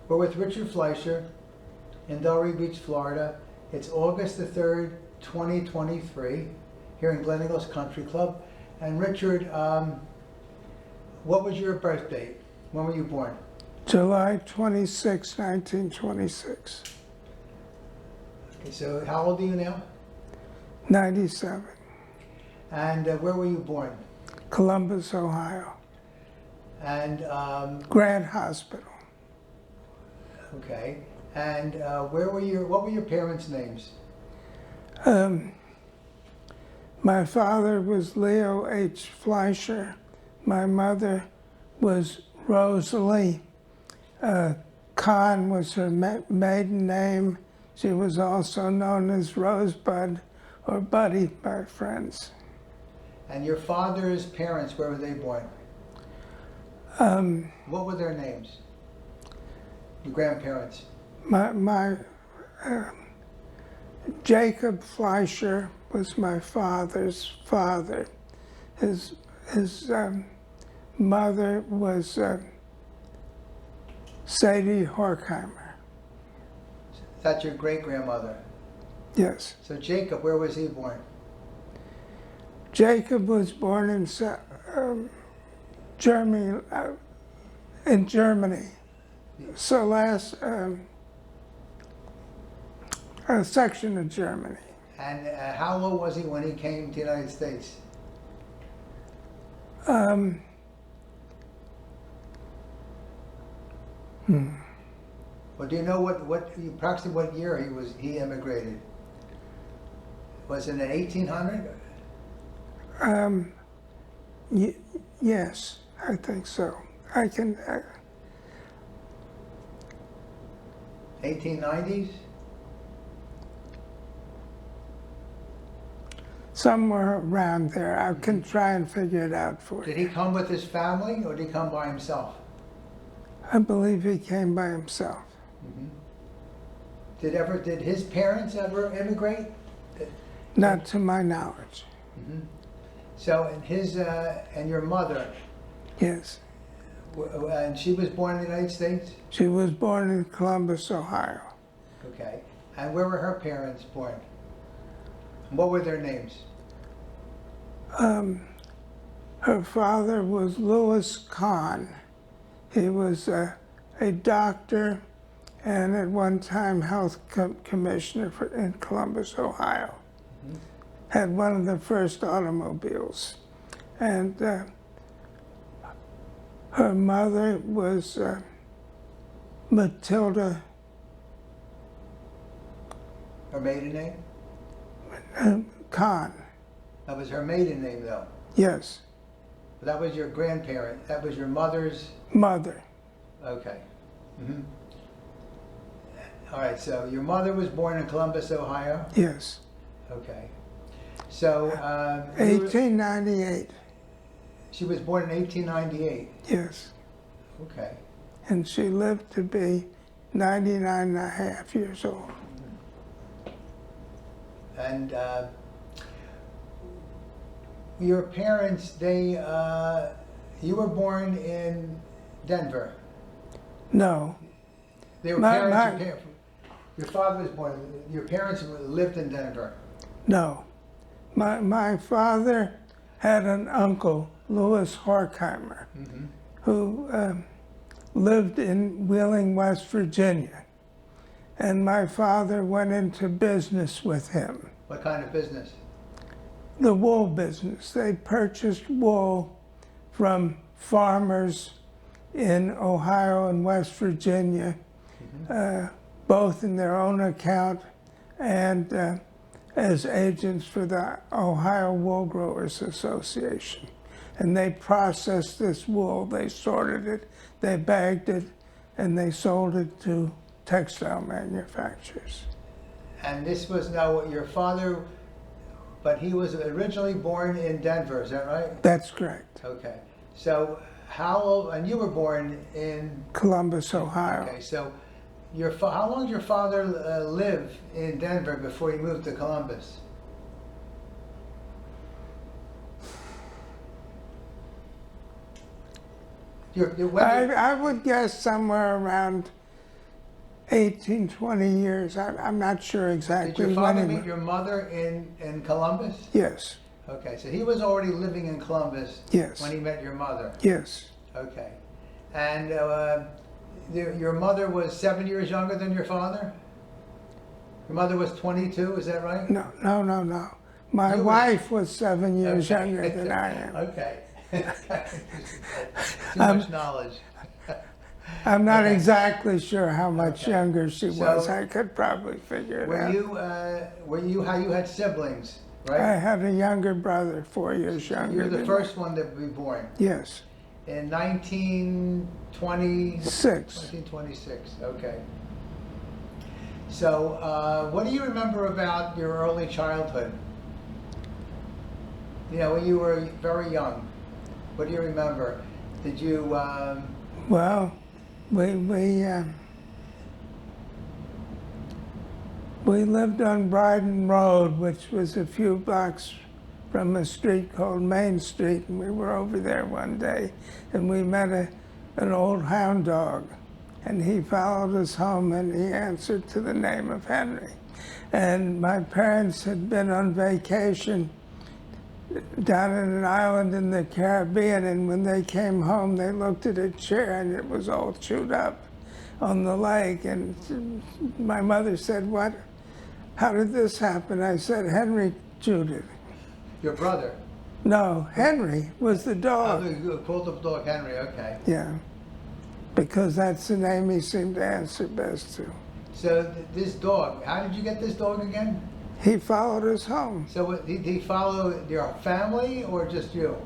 We're with Richard Fleisher in Delray Beach, Florida. It's August the 3rd, 2023, here in Glen Eagles Country Club. And Richard, what was your birth date? When were you born? July 26, 1926. Okay, so how old are you now? 97. And where were you born? Columbus, Ohio. And, Grant Hospital. okay. And what were your parents' names? My father was Leo H. Fleisher. My mother was Rosalie. Kahn was her maiden name. She was also known as Rosebud or Buddy by friends. And your father's parents, where were they born? What were their names? Your grandparents? Jacob Fleisher was my father's father. His mother was Sadie Horkheimer. That's your great-grandmother. Yes. So Jacob, where was he born? Jacob was born in Germany. So a section of Germany. And how old was he when he came to the United States? Well, do you know approximately what year he immigrated? Was it in 1800? Yes, I think so. I can. 1890s? Somewhere around there. I can try and figure it out for you. Did he come with his family or did he come by himself? I believe he came by himself. Did his parents ever immigrate? Not to my knowledge. So, and your mother, Yes. and she was born in the United States? She was born in Columbus, Ohio. Okay. And where were her parents born? What were their names? Her father was Louis Kahn. He was a doctor and at one time health commissioner in Columbus, Ohio. Had one of the first automobiles. And her mother was Matilda Her maiden name? Kahn. That was her maiden name, though. Yes, But that was your grandparent. That was your mother's. mother. Okay. All right. So your mother was born in Columbus, Ohio. Yes. Okay. So 1898. she was born in 1898. Yes. Okay. And she lived to be 99 and a half years old. And your parents, you were born in Denver. No, They were parents. Your father was born. Your parents lived in Denver. no. My father had an uncle, Louis Horkheimer, who lived in Wheeling, West Virginia. And my father went into business with him. What kind of business? The wool business. They purchased wool from farmers in Ohio and West Virginia, both in their own account and as agents for the Ohio Wool Growers Association. And they processed this wool, they sorted it, they bagged it, and they sold it to textile manufacturers. And this was now your father, but he was originally born in Denver, is that right? That's correct. Okay. So how old, and you were born in? Columbus, Ohio. Okay, so how long did your father live in Denver before he moved to Columbus? I would guess somewhere around 18, 20 years. I'm not sure Did exactly your father when he meet your mother in Columbus? Yes, Okay, so he was already living in Columbus yes, when he met your mother. yes. Okay. And your mother was 7 years younger than your father? Your mother was 22, is that right? No, no, no, no. My You was- wife was 7 years Okay. younger than I am. Okay. Too Um, much knowledge. I'm not Okay. exactly sure how much Okay. younger she So, was. I could probably figure it out. You had siblings, I right? had a younger brother, 4 years You younger were the than first one to be born me. Yes, in 1920, 6. 1926. Okay. So, what do you remember about your early childhood? You know, when you were very young, what do you remember? Did you, Well, we lived on Bryden Road, which was a few blocks from a street called Main Street, and we were over there one day, and we met an old hound dog, and he followed us home, and he answered to the name of Henry. And my parents had been on vacation down in an island in the Caribbean, and when they came home, they looked at a chair, and it was all chewed up on the leg, and my mother said, "What? How did this happen?" I said, "Henry chewed it." your brother? No, Henry was the Oh, dog. you called the dog Henry, okay. Yeah, because that's the name he seemed to answer best to. So this dog, how did you get this dog again? He followed us home, So did he follow your family or just you?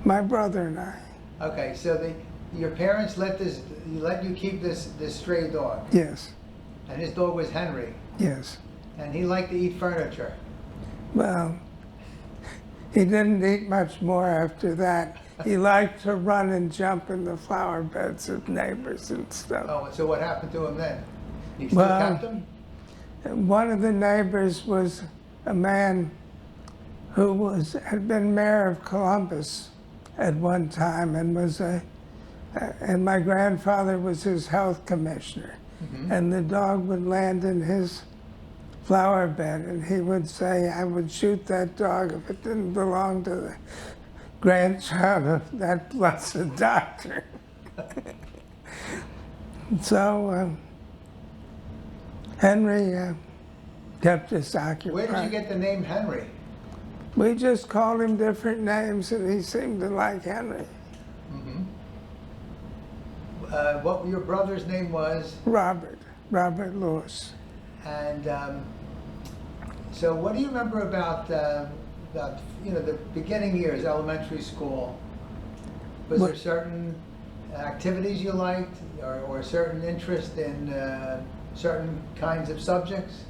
my brother and I. Okay, so your parents let you keep this stray dog, Yes, and his dog was Henry, yes. and he liked to eat furniture. Well, he didn't eat much more after that. He liked to run and jump in the flower beds of neighbors and stuff. Oh, so what happened to him then? You still Well, kept him? One of the neighbors was a man who had been mayor of Columbus at one time, and and my grandfather was his health commissioner. Mhm. And the dog would land in his flower bed, and he would say, "I would shoot that dog if it didn't belong to the grandchild of that blessed doctor." So Henry kept us occupied. Where did you get the name Henry? We just called him different names, and he seemed to like Henry. Mhm. What your brother's name was, Robert Lewis. and so what do you remember about the beginning years, elementary school? Was there certain activities you liked, or certain interest in certain kinds of subjects?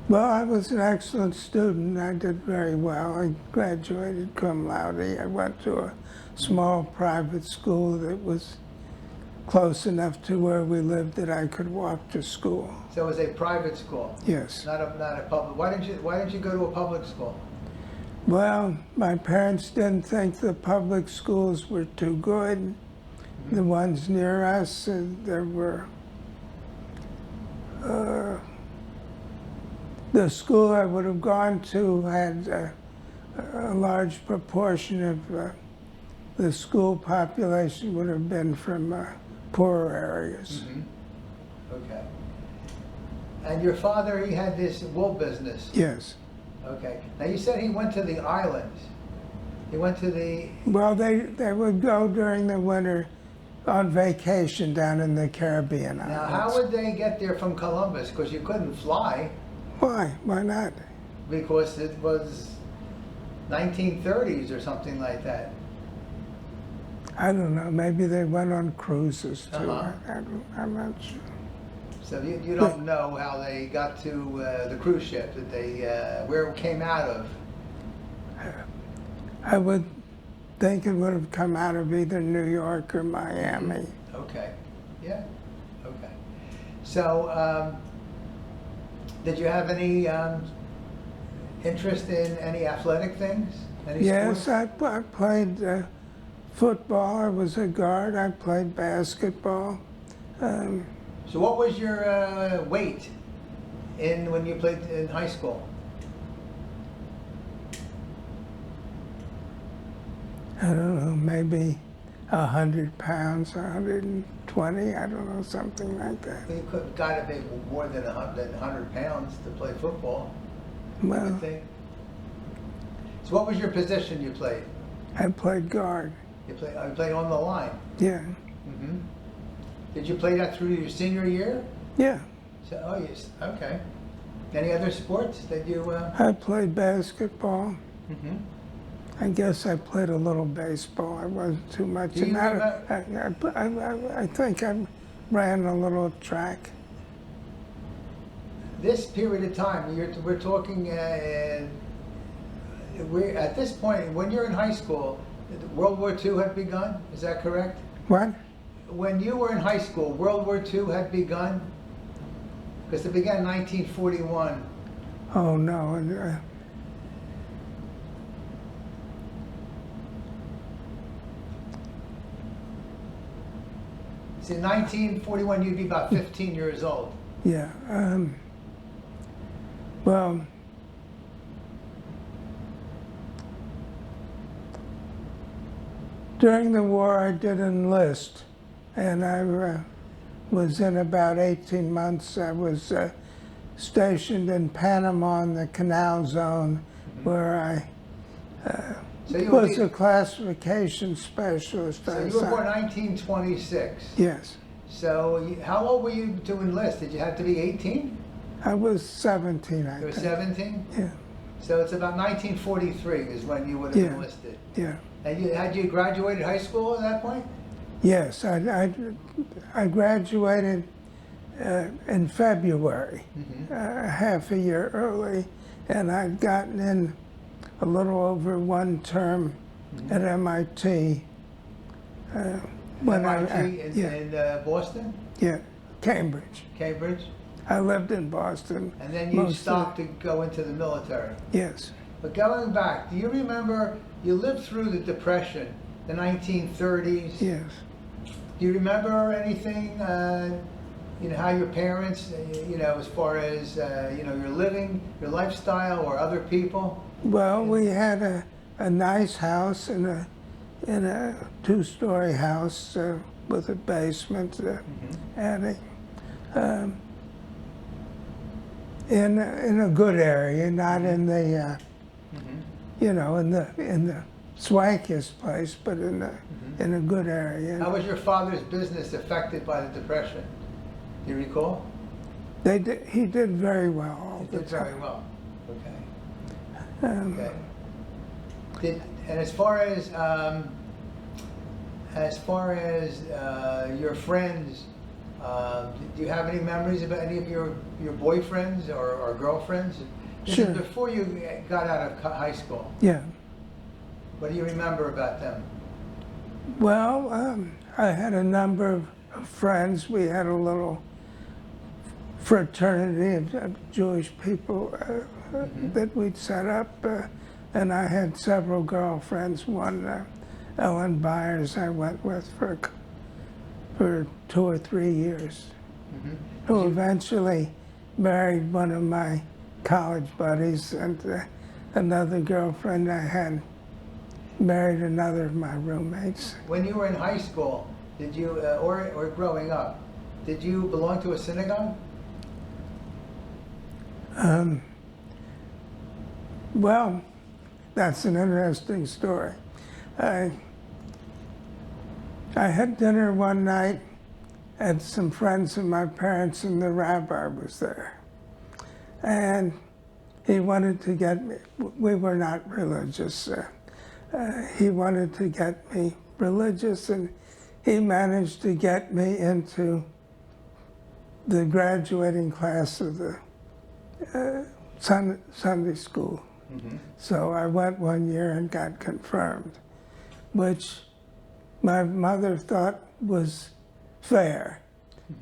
Well, I was an excellent student. I did very well. I graduated cum laude. I went to a small private school that was close enough to where we lived that I could walk to school. So it was a private school, Yes. not a public. Why didn't you go to a public school? Well, my parents didn't think the public schools were too good. The ones near us, there were the school I would have gone to had a large proportion of the school population would have been from poorer areas. Okay. And your father, he had this wool business. Yes. Okay. Now you said he went to the islands. He went to the. Well, they would go during the winter on vacation down in the Caribbean Now, islands. how would they get there from Columbus? Because you couldn't fly, Why? Why not? because it was 1930s or something like that. I don't know. Maybe they went on cruises too. Uh-huh. I'm not sure. So you don't know how they got to the cruise ship that where it came out of. I would think it would have come out of either New York or Miami. Okay. Yeah. Okay. So, did you have any interest in any athletic things? Any Yes, sports? I played football. I was a guard. I played basketball. So what was your weight when you played in high school? I don't know, maybe 100 pounds, 120, I don't know, something like that. You could have got to be more than 100 pounds to play football, I Well, would think. So what was your position you played? I played guard. You played on the line. Yeah, Hmm. Did you play that through your senior year? yeah. So, oh, yes. Okay. Any other sports that you? I played basketball. Mhm. I guess I played a little baseball. I wasn't too much. Do you I think I ran a little track. This period of time, we're talking. We're at this point when you're in high school. World War II had begun. Is that correct? What? When you were in high school, World War II had begun. Because it began in 1941. Oh no. See, in 1941, you'd be about 15 years old. Yeah. Well, during the war, I did enlist, and I was in about 18 months. I was stationed in Panama in the Canal Zone, where I So you was were, a classification specialist. so you were born 1926. Yes. So how old were you to enlist? Did you have to be 18? I was 17, I You were think. 17? Yeah, So it's about 1943 is when you would have Yeah. enlisted. yeah. And had you graduated high school at that point? Yes, I graduated in February, half a year early, and I'd gotten in a little over one term at MIT. MIT Yeah, in Boston? yeah, Cambridge. Cambridge? I lived in Boston. And then you most of- stopped to go into the military. Yes. But going back, do you remember, you lived through the Depression, the 1930s? Yes. Do you remember anything, how your parents, as far as, your living, your lifestyle, or other people? Well, we had a nice house in a two-story house with a basement, attic, in a good area, not in the in the swankiest place, but in a good area. How was your father's business affected by the Depression? Do you recall? He did very well all He the did very time. well. Okay. Okay. And as far as your friends, do you have any memories about any of your boyfriends or girlfriends? This Sure. is before you got out of high school. Yeah. What do you remember about them? Well, I had a number of friends. We had a little fraternity of Jewish people that we'd set up, and I had several girlfriends. One, Ellen Byers, I went with for 2 or 3 years, who eventually married one of my college buddies, and another girlfriend I had married another of my roommates. When you were in high school, did you, or growing up, did you belong to a synagogue? Well, that's an interesting story. I had dinner one night at some friends of my parents, and the rabbi was there. And he wanted to get me, we were not religious, he wanted to get me religious, and he managed to get me into the graduating class of the Sunday school. So I went one year and got confirmed, which my mother thought was fair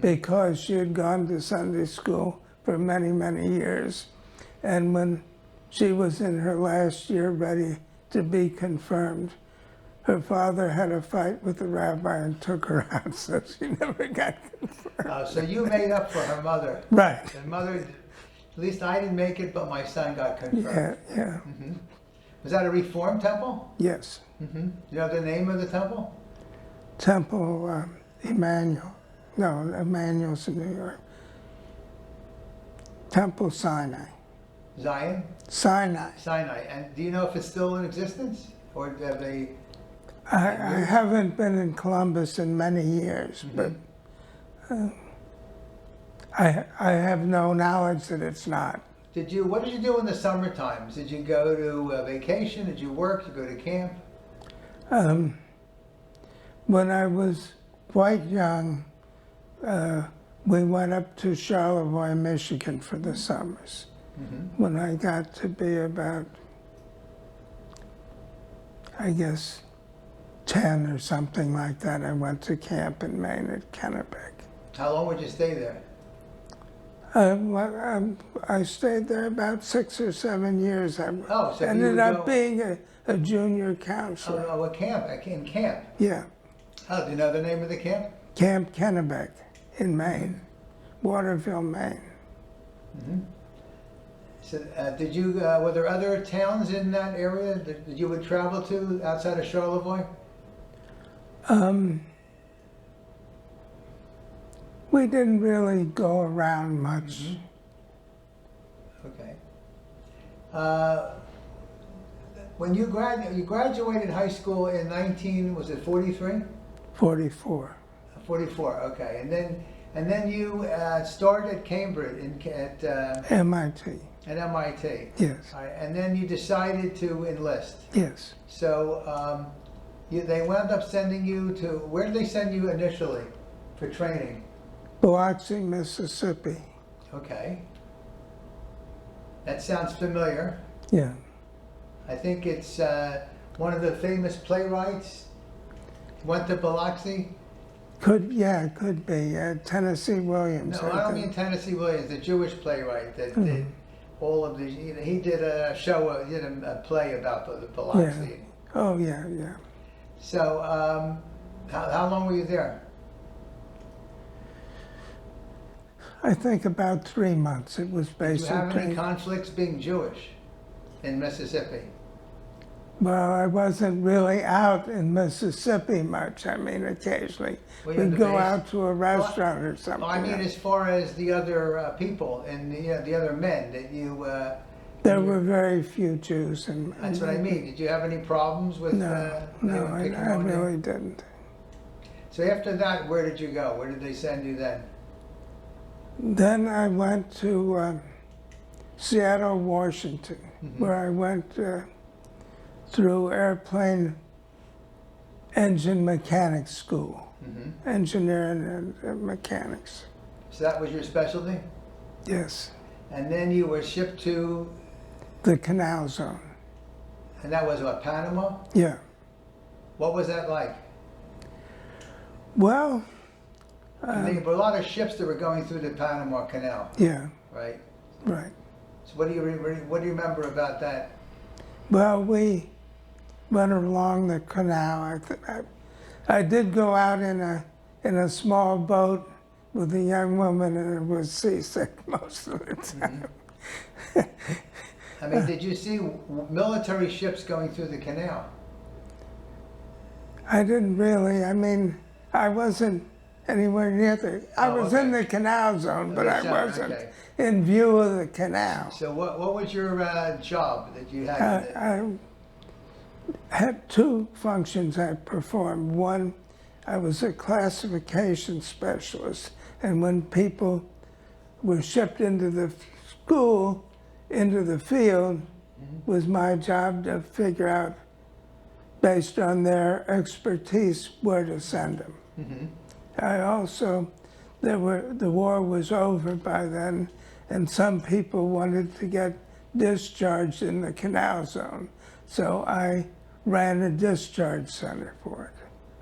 because she had gone to Sunday school for many, many years. And when she was in her last year ready to be confirmed, her father had a fight with the rabbi and took her out, so she never got confirmed. So you made up for her mother. Right. The mother, at least I didn't make it, but my son got confirmed. Yeah. hmm Was that a Reformed temple? Yes. You know the name of the temple? Temple Emmanuel. No, Emmanuel's in New York. Temple Sinai. Zion? Sinai. Sinai. And do you know if it's still in existence? Or have they... I haven't been in Columbus in many years, but I have no knowledge that it's not. What did you do in the summer times? Did you go to vacation? Did you work? Did you go to camp? When I was quite young, we went up to Charlevoix, Michigan for the summers. When I got to be about, I guess, 10 or something like that, I went to camp in Maine at Kennebec. How long would you stay there? I stayed there about 6 or 7 years. I So ended you up would go... being a junior counselor. Oh, a camp. In camp. Yeah, Oh, do you know the name of the camp? Camp Kennebec in Maine, Waterville, Maine. So, were there other towns in that area that you would travel to outside of Charlevoix? We didn't really go around much. Okay. When you graduated high school in 43? 44. 44, okay. And then you started at Cambridge at MIT. MIT. Yes. All right, and then you decided to enlist. Yes. So they wound up sending you to, where did they send you initially for training? Biloxi, Mississippi. Okay. That sounds familiar. Yeah. I think it's one of the famous playwrights went to Biloxi. Could be. Tennessee Williams. No, I don't mean Tennessee Williams, the Jewish playwright that did all of these. He did a show, he did a play about the Biloxi. Yeah. Oh, yeah. So, how long were you there? I think about 3 months. It was Did you have any basically. conflicts being Jewish in Mississippi? Well, I wasn't really out in Mississippi much. I mean, occasionally Were you in we'd the go base? out to a restaurant or something. Well, I mean, as far as the other people and the other men that you... There were very few Jews. That's what I mean. Did you have any problems with... No, I really didn't. So after that, where did you go? Where did they send you then? Then I went to Seattle, Washington, where I went through airplane engine mechanics school, engineering and mechanics. So that was your specialty? Yes. And then you were shipped to... The Canal Zone. And that was what, Panama? Yeah. What was that like? Well... there were a lot of ships that were going through the Panama Canal. Yeah. Right? Right. So what do you remember about that? Well, we went along the canal. I did go out in a small boat with a young woman, and it was seasick most of the time. I mean, did you see military ships going through the canal? I didn't really. I mean, I wasn't anywhere near I was in the canal zone, but I wasn't in view of the canal. So what was your job that you had? I had 2 functions I performed. One, I was a classification specialist, and when people were shipped into the school, into the field, was my job to figure out, based on their expertise, where to send them. I also, the war was over by then, and some people wanted to get discharged in the canal zone. So I ran a discharge center for it.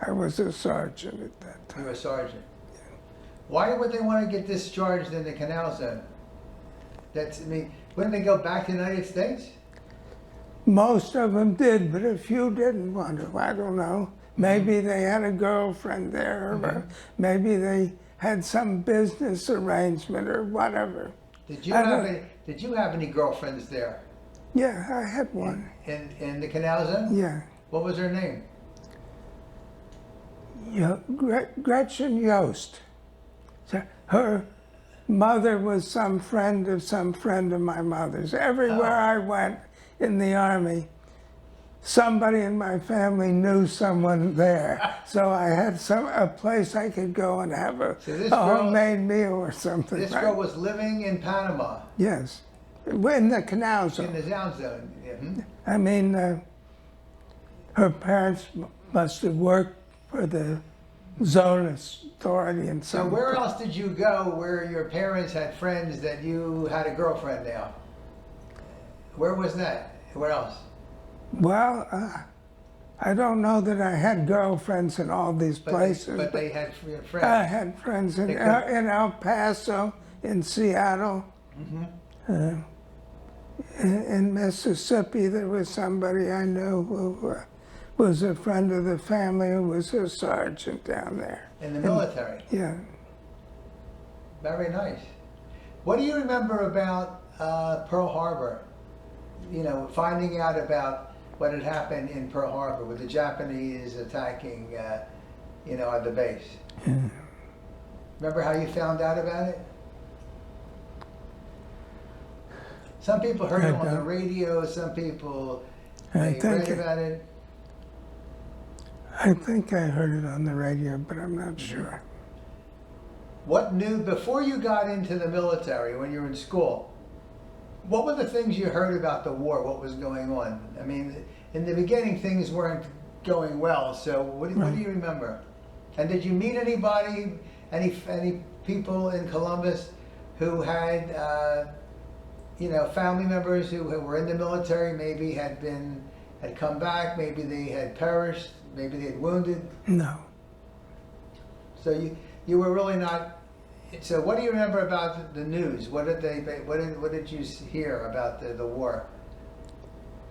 I was a sergeant at that time. You were a sergeant. Yeah. Why would they want to get discharged in the canal zone? I mean, wouldn't they go back to the United States? Most of them did, but a few didn't want to. I don't know. Maybe they had a girlfriend there, or maybe they had some business arrangement or whatever. Did you I have don't- any, did you have any girlfriends there Yeah, I had one. in the canal zone? Yeah. What was her name? Gretchen Yost. So her mother was some friend of my mother's. Everywhere Oh. I went in the Army, somebody in my family knew someone there. So I had a place I could go and have a So this girl- homemade meal or something. This right? girl was living in Panama, Yes. In the canal in zone. the sound zone. Yeah. I mean, her parents must have worked for the zone authority and So some. where else did you go where your parents had friends that you had a girlfriend now? Where was that? Where else? Well, I don't know that I had girlfriends in all these But places. but they had friends. I had friends in They could- in El Paso, in Seattle, in Mississippi. There was somebody I knew who was a friend of the family who was a sergeant down there. In the military. Yeah. Very nice. What do you remember about Pearl Harbor? You know, finding out about what had happened in Pearl Harbor with the Japanese attacking, you know, at the base. Remember how you found out about it? Some people heard I it on the don't. radio. Some people I they read think about it. I think I heard it on the radio, but I'm not sure. What new before you got into the military when you were in school? What were the things you heard about the war? What was going on? I mean, in the beginning, things weren't going well. So, what do you remember? And did you meet anybody, any people in Columbus who had, you know, family members who were in the military? Maybe had come back. Maybe they had perished. Maybe they had wounded. No. So you were really not. So what do you remember about the news? What did you hear about the war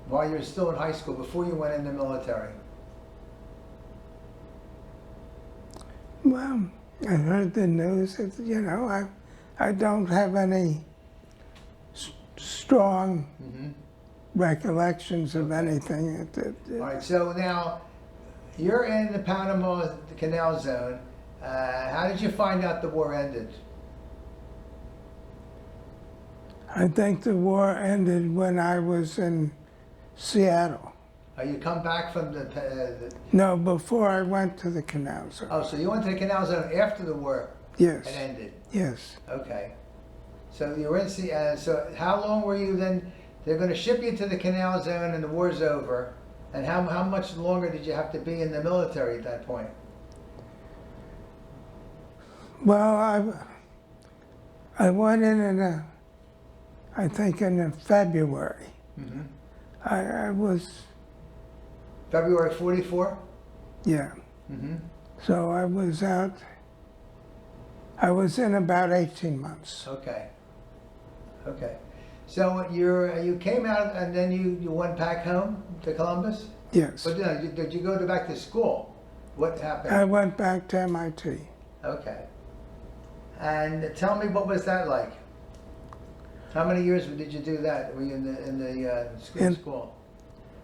while you were still in high school before you went in the military? Well, I heard the news. You know, I don't have any strong recollections of anything. All right. So now you're in the Panama Canal Zone. How did you find out the war ended? I think the war ended when I was in Seattle. You come back from the No, before I went to the canal zone. oh, so you went to the Canal Zone after the war Yes. had ended. Yes. Okay. So you were in so how long were you then? They're going to ship you to the Canal Zone and the war's over. And how much longer did you have to be in the military at that point? Well, I went in I think in February. I was, February 44? yeah. Mm-hmm. So I was out, I was in about 18 months. Okay. Okay. So you came out and then you went back home to Columbus? Yes. But did you go back to school? What happened? I went back to MIT. Okay. And tell me, what was that like? How many years did you do that? Were you in the school?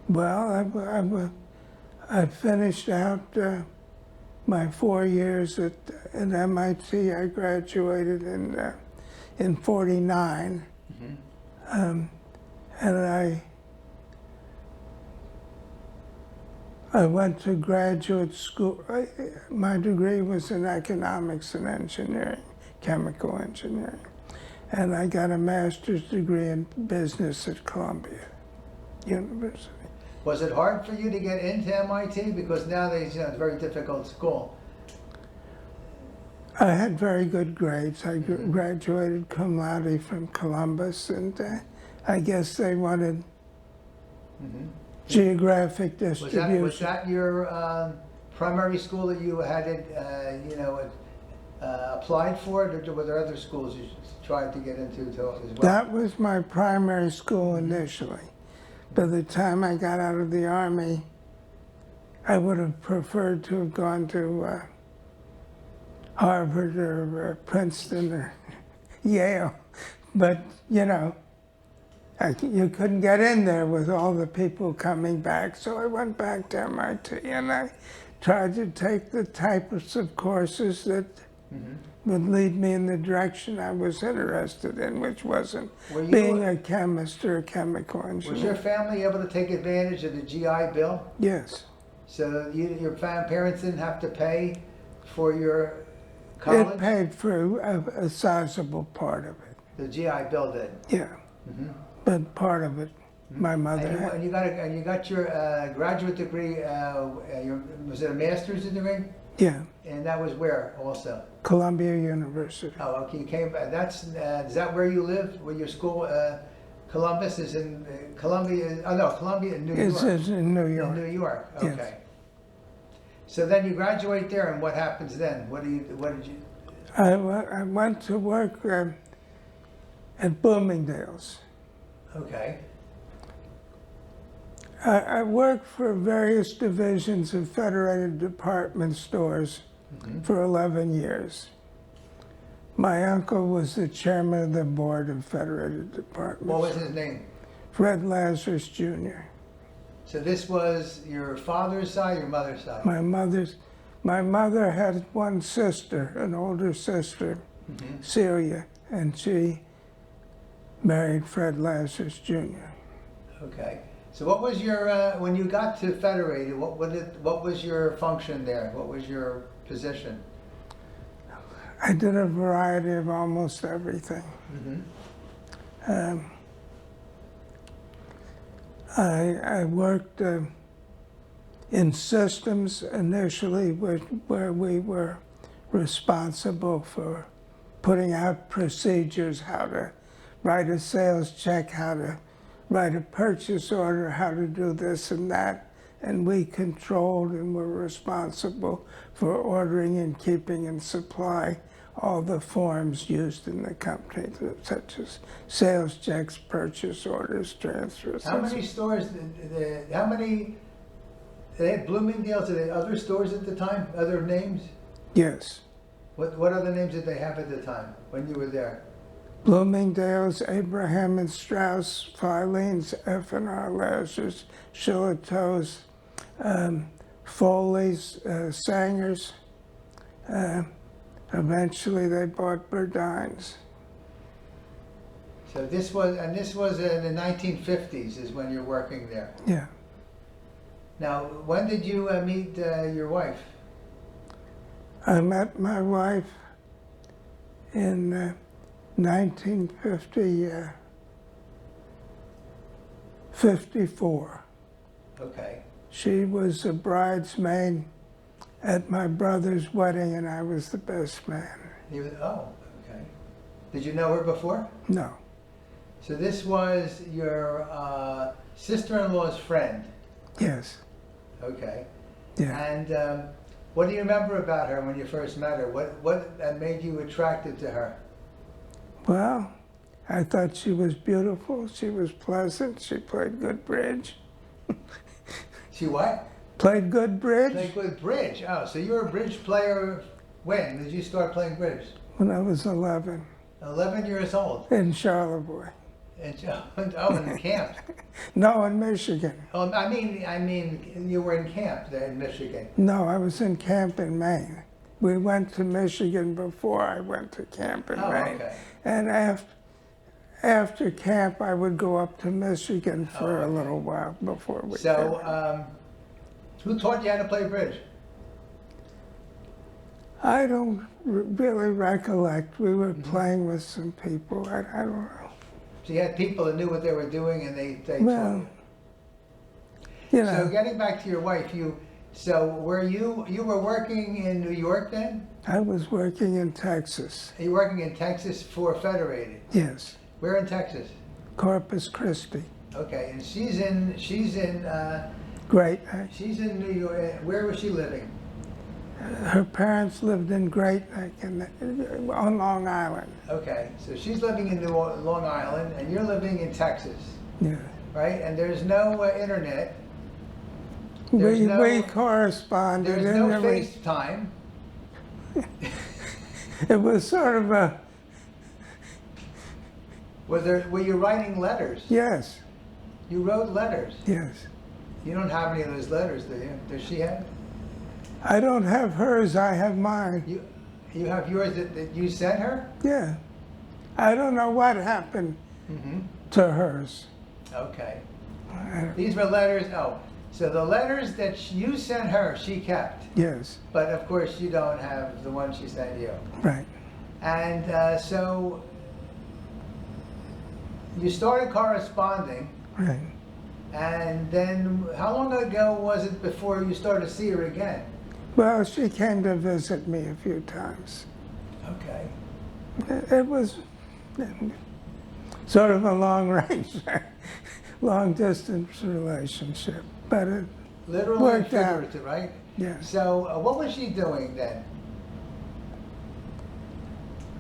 Well, I finished out my 4 years at MIT. I graduated in '49, and I went to graduate school. My degree was in economics and engineering, chemical engineering. And I got a master's degree in business at Columbia University. Was it hard for you to get into MIT? Because nowadays, it's a very difficult school. I had very good grades. I graduated cum laude from Columbus, and I guess they wanted geographic distribution. Was that your primary school that you had applied for, or were there other schools you tried to get into as well? That was my primary school initially. By the time I got out of the Army, I would have preferred to have gone to Harvard or Princeton or Yale. But, you know, you couldn't get in there with all the people coming back. So I went back to MIT and I tried to take the types of courses that would lead me in the direction I was interested in, which wasn't being a chemist or a chemical engineer. Was your family able to take advantage of the GI Bill? Yes. So your parents didn't have to pay for your college? It paid for a sizable part of it. The GI Bill did? Yeah. But part of it, my mother had. And you got your graduate degree, was it a master's degree? Yeah. And that was where also? Columbia University. Oh, okay, you came, is that where you live, where your school, Columbus is in Columbia, oh no, Columbia in New York? It's in New York. In New York, Yes. okay. So then you graduate there, and what happens then? What did you? I went to work at Bloomingdale's. Okay. I worked for various divisions of Federated Department Stores for 11 years. My uncle was the chairman of the board of Federated Department. What was his name? Fred Lazarus Jr. So this was your father's side, your mother's side? My mother had one sister, an older sister, Celia, and she married Fred Lazarus Jr. Okay. So what was your, when you got to Federated, what was your function there? What was your position? I did a variety of almost everything. I worked in systems initially where we were responsible for putting out procedures, how to write a sales check, how to write a purchase order, how to do this and that. And we controlled and were responsible for ordering and keeping in supply all the forms used in the company, such as sales checks, purchase orders, transfers. How many stores, they had Bloomingdale's, did they have other stores at the time, other names? Yes. What other names did they have at the time, when you were there? Bloomingdale's, Abraham and Strauss, Filene's, F&R Lazarus, Shillito's, Foley's, Sanger's. Eventually they bought Burdine's. So this was in the 1950s is when you're working there. Yeah. Now, when did you meet your wife? I met my wife in 1954. Okay. She was a bridesmaid at my brother's wedding, and I was the best man. Oh, okay. Did you know her before? No. So this was your sister-in-law's friend? Yes. Okay. Yeah. And what do you remember about her when you first met her? What made you attracted to her? Well, I thought she was beautiful, she was pleasant, she played good bridge. She what? Played good bridge? Played good bridge. Oh, so you were a bridge player when? Did you start playing bridge? When I was 11. 11 years old? In Charlevoix. In camp? No, in Michigan. Oh, I mean, you were in camp there in Michigan. No, I was in camp in Maine. We went to Michigan before I went to camp in Maine. Okay. And after camp, I would go up to Michigan for a little while before we came. So, who taught you how to play bridge? I don't really recollect. We were playing with some people. I don't know. So you had people that knew what they were doing and they taught Well, you. you know. So getting back to your wife, so were you were working in New York then? I was working in Texas. Are you working in Texas for Federated? Yes. Where in Texas? Corpus Christi. Okay, and she's in Great. she's in New York. Where was she living? Her parents lived in Great Neck on Long Island. Okay, so she's living in Long Island, and you're living in Texas. Yeah. right? And there's no internet. There's We corresponded. There's no and FaceTime. it was sort of a, Were you writing letters? yes, You wrote letters. yes. You don't have any of those letters, do you? Does she have? I don't have hers, I have mine. You have yours that you sent her? Yeah. I don't know what happened to hers. Okay. I- These were letters. Oh, so the letters that you sent her, she kept. Yes, But of course, you don't have the one she sent you. right. And so you started corresponding. Right. And then, how long ago was it before you started to see her again? Well, she came to visit me a few times. Okay. It was sort of a long range, long distance relationship, but it Literally and worked out. figurative, right? Yes. So, what was she doing then?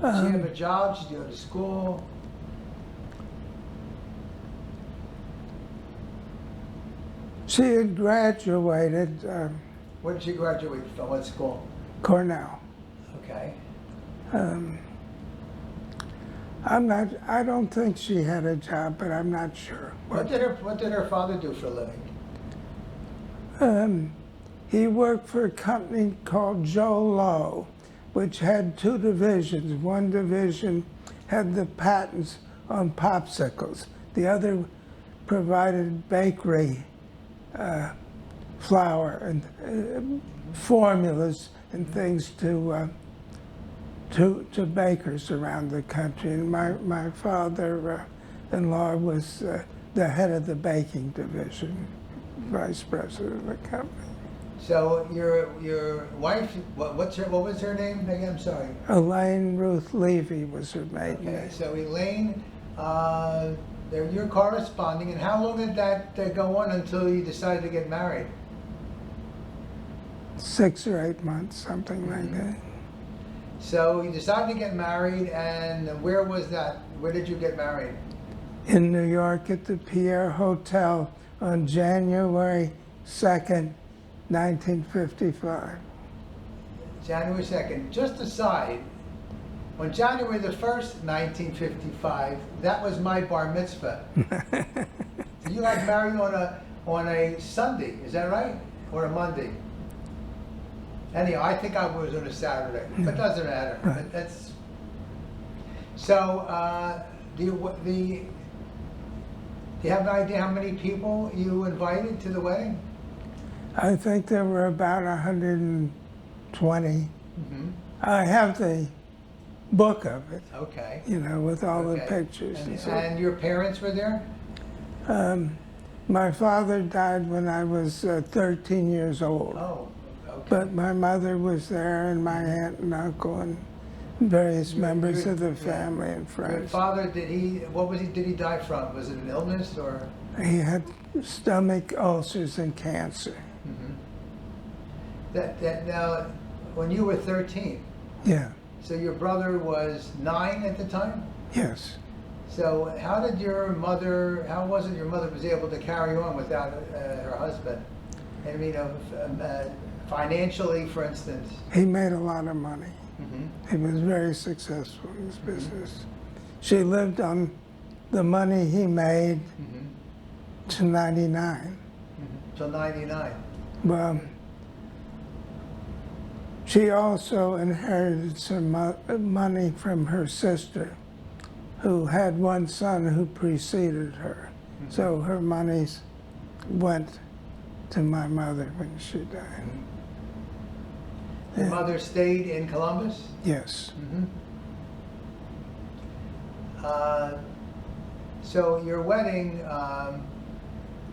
Did she have a job? Did she go to school? She had graduated Where did she graduate from? What school? Cornell. Okay. I don't think she had a job, but I'm not sure. What did her father do for a living? He worked for a company called Joe Low, which had two divisions. One division had the patents on popsicles. The other provided bakery flour and formulas and things to bakers around the country. And my father-in-law was the head of the baking division, vice president of the company. So your wife, what was her name again? I'm sorry. Elaine Ruth Levy was her maiden Okay, name. so Elaine, you're corresponding, and how long did that go on until you decided to get married? 6 or 8 months, something like that. So you decided to get married, and where was that? Where did you get married? In New York at the Pierre Hotel on January 2nd, 1955. January 2nd. Just aside, on January the 1st, 1955, that was my bar mitzvah. You got married on a Sunday, is that right? Or a Monday? Anyhow, I think I was on a Saturday, but it doesn't matter. Right. But that's so. Do you have an idea how many people you invited to the wedding? I think there were about 120. I have the book of it, Okay. you know, with all the Okay. pictures and so. And your parents were there? My father died when I was 13 years old. Oh, okay. But my mother was there, and my aunt and uncle, and various members of the family and Your friends. father, did he die from? Was it an illness or? He had stomach ulcers and cancer. Now, when you were 13, Yeah, so your brother was 9 at the time? yes. So how was it your mother was able to carry on without her husband? I mean, financially, for instance. He made a lot of money. He was very successful in his business. She lived on the money he made to 99. Till 99. Well, she also inherited some money from her sister, who had one son who preceded her. So her monies went to my mother when she died. Your mother stayed in Columbus? Yes. So your wedding,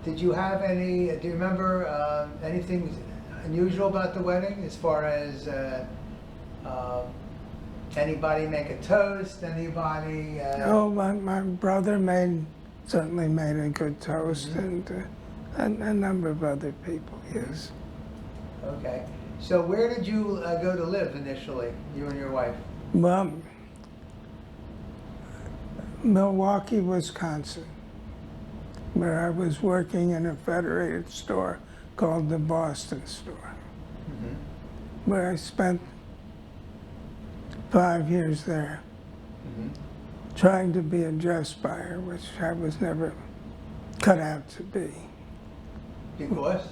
do you remember anything unusual about the wedding as far as anybody make a toast, anybody? Oh, my brother certainly made a good toast, and a number of other people, yes. Okay. So where did you go to live initially, you and your wife? Well, Milwaukee, Wisconsin. where I was working in a Federated store called the Boston store, where I spent 5 years there trying to be a dress buyer, which I was never cut out to be. Because?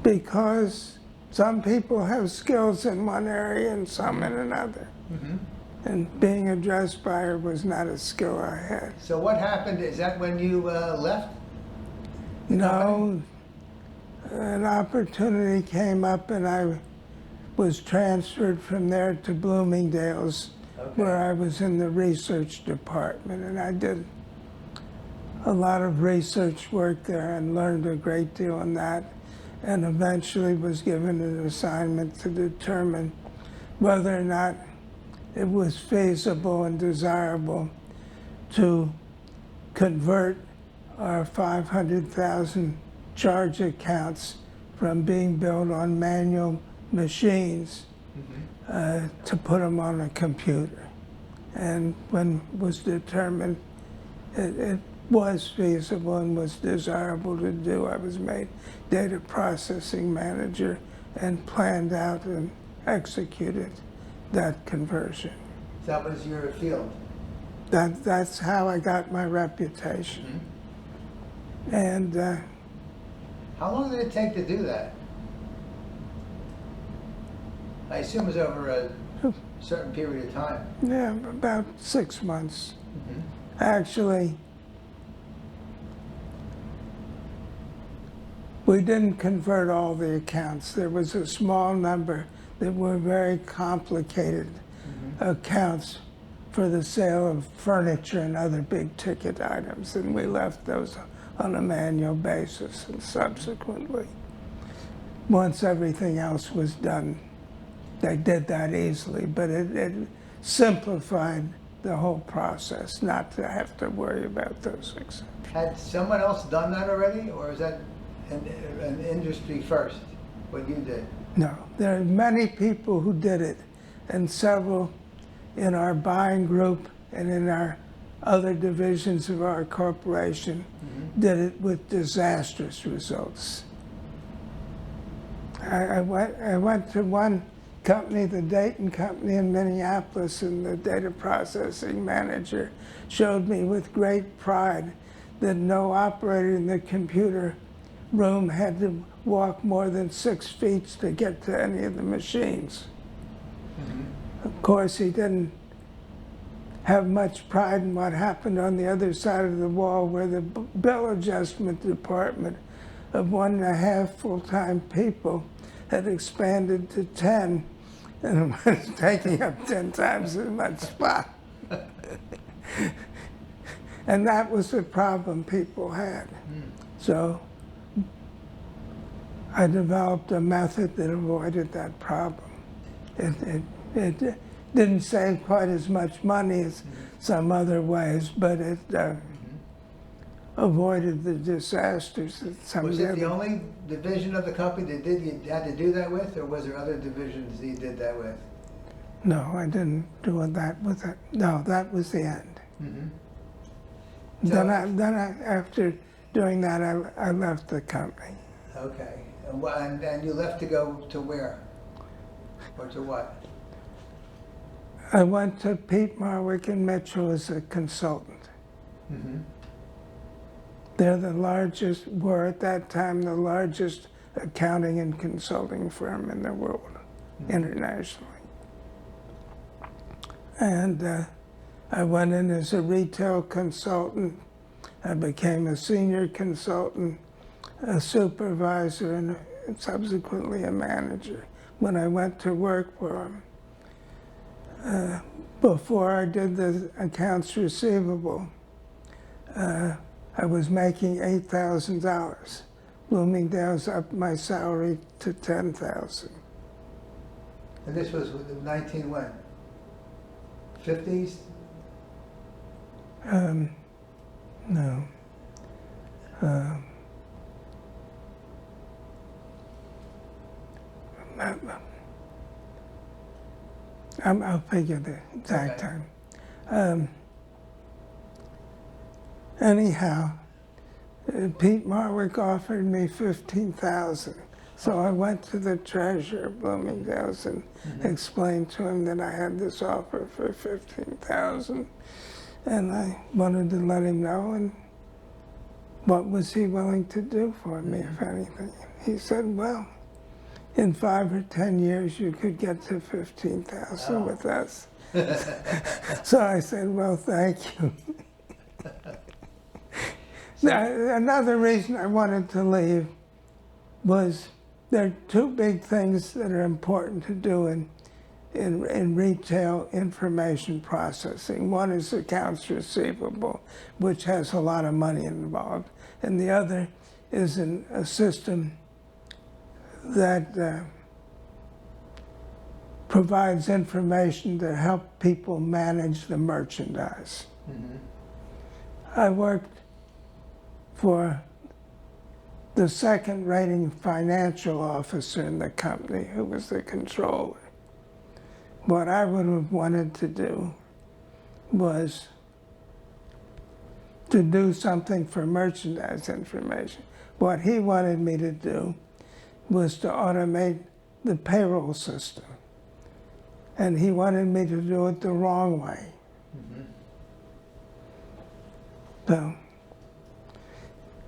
Because some people have skills in one area and some in another. And being a dress buyer was not a skill I had. So what happened? Is that when you left? No, an opportunity came up and I was transferred from there to Bloomingdale's, where I was in the research department, and I did a lot of research work there and learned a great deal on that, and eventually was given an assignment to determine whether or not it was feasible and desirable to convert our 500,000 charge accounts from being built on manual machines to put them on a computer. And when it was determined it was feasible and was desirable to do, I was made data processing manager and planned out and executed that conversion. That was your field? That's how I got my reputation. And how long did it take to do that? I assume it was over a certain period of time. yeah, about 6 months. Actually, we didn't convert all the accounts. There was a small number that were very complicated accounts for the sale of furniture and other big ticket items, and we left those on a manual basis. And subsequently, once everything else was done, they did that easily, but it simplified the whole process, not to have to worry about those exceptions. Had someone else done that already, or is that an industry first, what you did? No, there are many people who did it, and several in our buying group and in our other divisions of our corporation did it with disastrous results. I went to one company, the Dayton company in Minneapolis, and the data processing manager showed me with great pride that no operator in the computer room had to walk more than 6 feet to get to any of the machines. Of course, he didn't have much pride in what happened on the other side of the wall, where the bill adjustment department of 1.5 full-time people had expanded to 10, and it was taking up 10 times as much spot. And that was the problem people had. So I developed a method that avoided that problem. It didn't save quite as much money as some other ways, but it avoided the disasters that some Was of it the only division of the company that you had to do that with, or was there other divisions that you did that with? No, I didn't do that with it. No, that was the end. Then after doing that, I left the company. Okay. And you left to go to where? Or to what? I went to Pete Marwick and Mitchell as a consultant. They're the largest, were at that time the largest accounting and consulting firm in the world, internationally. And I went in as a retail consultant. I became a senior consultant, a supervisor, and subsequently a manager when I went to work for them. Before I did the accounts receivable, I was making $8,000. Bloomingdale's upped my salary to $10,000. And this was 19 when? 50s? No. I'll figure the exact time. Anyhow, Pete Marwick offered me 15,000. So I went to the treasurer of Bloomingdale's and explained to him that I had this offer for 15,000, and I wanted to let him know, and what was he willing to do for me, if anything. He said, well, in 5 or 10 years you could get to 15,000 with us. So I said, well, thank you. Now, another reason I wanted to leave was there are two big things that are important to do in retail information processing. One is accounts receivable, which has a lot of money involved, and the other is a system that provides information to help people manage the merchandise. I worked for the second rating financial officer in the company, who was the controller. What I would have wanted to do was to do something for merchandise information. What he wanted me to do was to automate the payroll system. And he wanted me to do it the wrong way. So,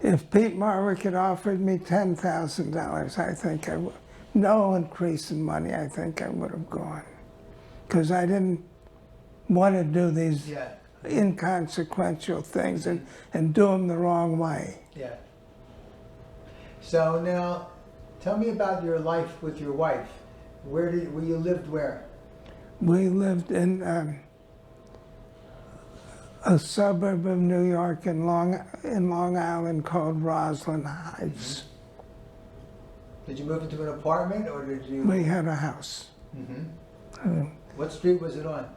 if Pete Marwick had offered me $10,000, I think I would, no increase in money, I think I would have gone. Because I didn't want to do these inconsequential things and do them the wrong way. Yeah. So now, tell me about your life with your wife. Where you lived where? We lived in a suburb of New York in Long Island called Roslyn Heights. Did you move into an apartment, or did you? We had a house. What street was it on?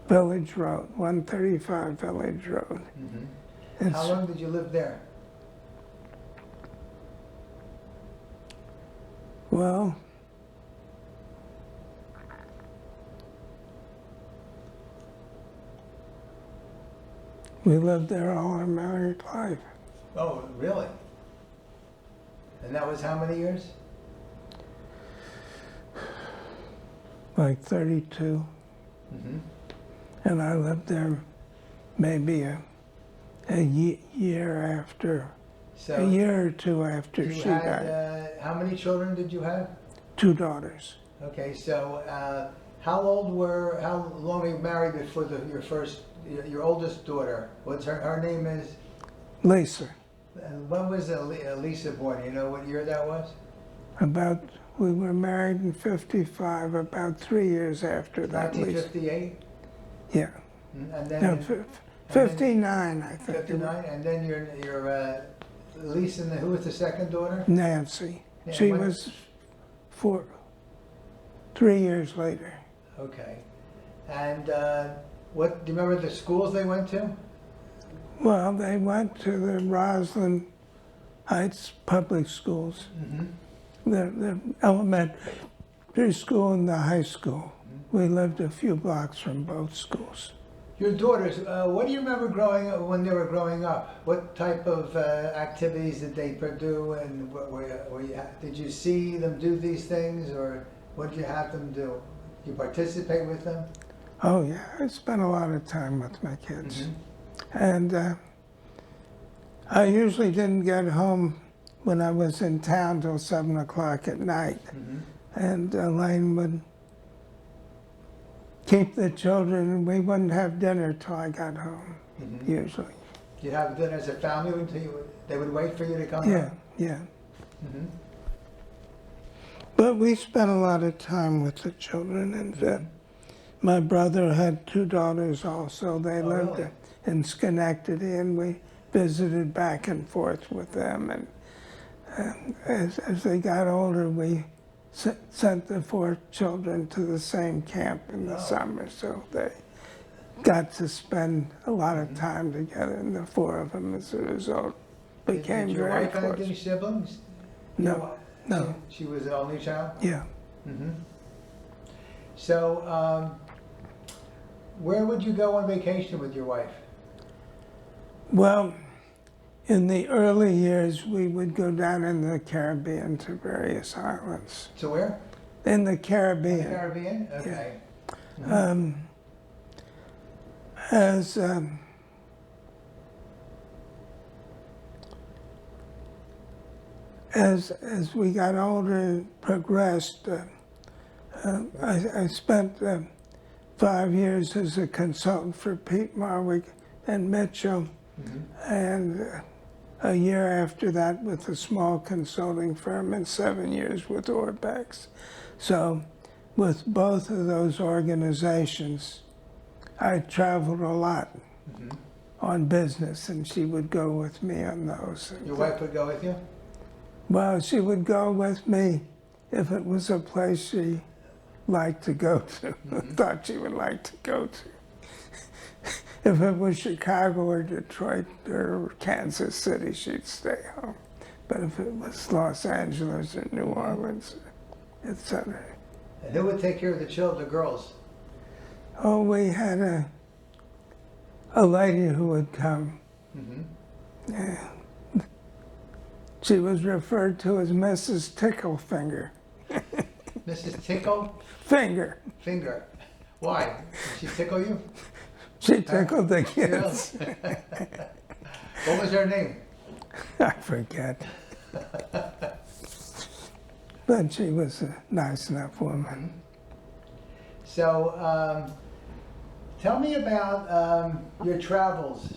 Village Road, 135 Village Road. How long did you live there? Well, we lived there all our married life. Oh, really? And that was how many years? Like 32. And I lived there maybe a year after, So a year or two after she died. How many children did you have? 2 daughters. Okay, so how long were you married before your oldest daughter? Her name is? Lisa. And when was Lisa born? You know what year that was? We were married in 55, about 3 years after that. 1958? Yeah. And then No, 59, I think. 59, and then your Lisa, and who was the second daughter? Nancy. Yeah, She was 3 years later. Okay. And do you remember the schools they went to? Well, they went to the Roslyn Heights public schools. The elementary school and the high school. We lived a few blocks from both schools. Your daughters, what do you remember when they were growing up? What type of activities did they do, and did you see them do these things, or what did you have them do? Did you participate with them? Oh yeah, I spent a lot of time with my kids. And I usually didn't get home when I was in town till 7 o'clock at night. And Elaine would keep the children, and we wouldn't have dinner till I got home, usually. You'd have dinner as a family until they would wait for you to come Yeah, home? yeah. But we spent a lot of time with the children, and my brother had 2 daughters also. They lived really? in Schenectady, and we visited back and forth with them. And as they got older, we sent the 4 children to the same camp in the summer, so they got to spend a lot of time together, and the 4 of them, as a result, became Did your very wife have close. any siblings? No, no. She was the only child? Yeah. So, where would you go on vacation with your wife? Well, In the early years, we would go down in the Caribbean to various islands. So where? In the The Caribbean. Caribbean? Okay. As as we got older and progressed, I spent 5 years as a consultant for Pete Marwick and Mitchell, and a year after that with a small consulting firm, and 7 years with Orbex. So with both of those organizations, I traveled a lot on business, and she would go with me on those. Your wife would go with you? Well, she would go with me if it was a place she liked to go to, thought she would like to go to. If it was Chicago or Detroit or Kansas City, she'd stay home. But if it was Los Angeles or New Orleans, etc. And who would take care of the children, the girls? Oh, we had a lady who would come. Yeah. She was referred to as Mrs. Ticklefinger. Mrs. Tickle? Finger. Finger. Why? Did she tickle you? She tickled the kids. What was her name? I forget. But she was a nice enough woman. So, tell me about your travels.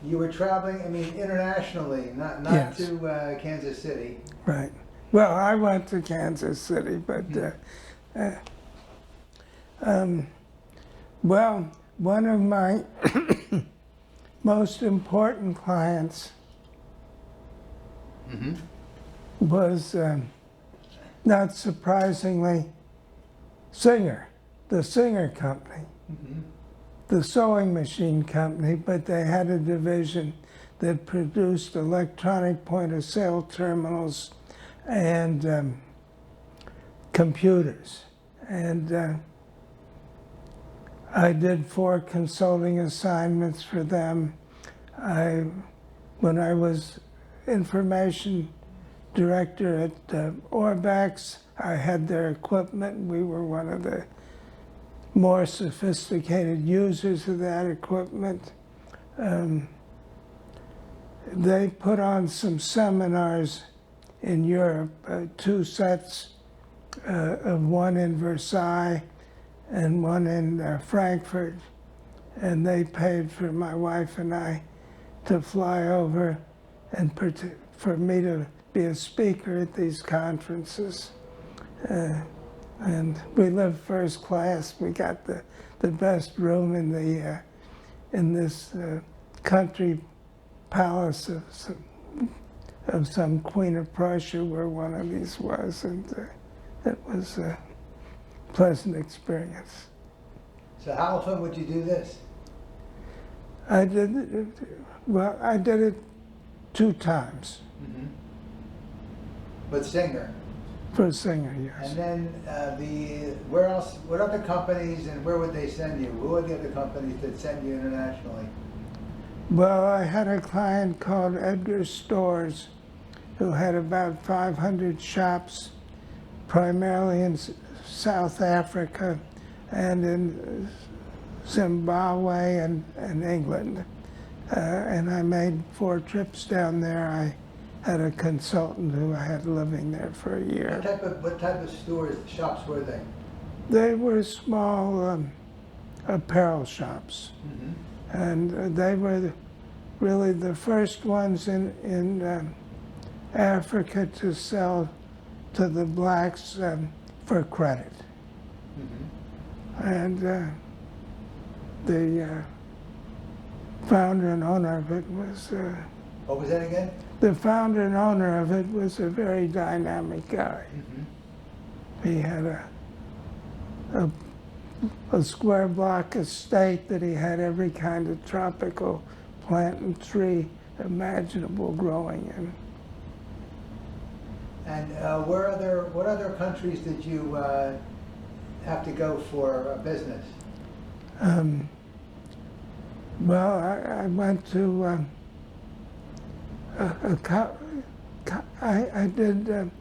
You were traveling, I mean, internationally, not Yes. to Kansas City. Right. Well, I went to Kansas City, but well, one of my most important clients was, not surprisingly, Singer, the Singer Company, the sewing machine company, but they had a division that produced electronic point-of-sale terminals and computers. And I did 4 consulting assignments for them. When I was information director at Orbex, I had their equipment. We were one of the more sophisticated users of that equipment. They put on some seminars in Europe, 2 sets of one in Versailles and one in Frankfurt, and they paid for my wife and I to fly over and for me to be a speaker at these conferences. And we lived first class. We got the best room in this country palace of some Queen of Prussia, where one of these was, and it was a pleasant experience. So how often would you do this? I did it 2 times With Singer. for Singer, yes. And then where else, what other companies and where would they send you? Who are the other companies that send you internationally? Well, I had a client called Edgar Stores who had about 500 shops, primarily in South Africa and in Zimbabwe and England. And I made 4 trips down there. I had a consultant who I had living there for a year. What type of stores, shops were they? They were small apparel shops. And they were really the first ones in Africa to sell to the blacks for credit. And the founder and owner of it was... What was that again? The founder and owner of it was a very dynamic guy. He had a square block estate that he had every kind of tropical plant and tree imaginable growing in. And what other countries did you have to go for business? Well, I went to I did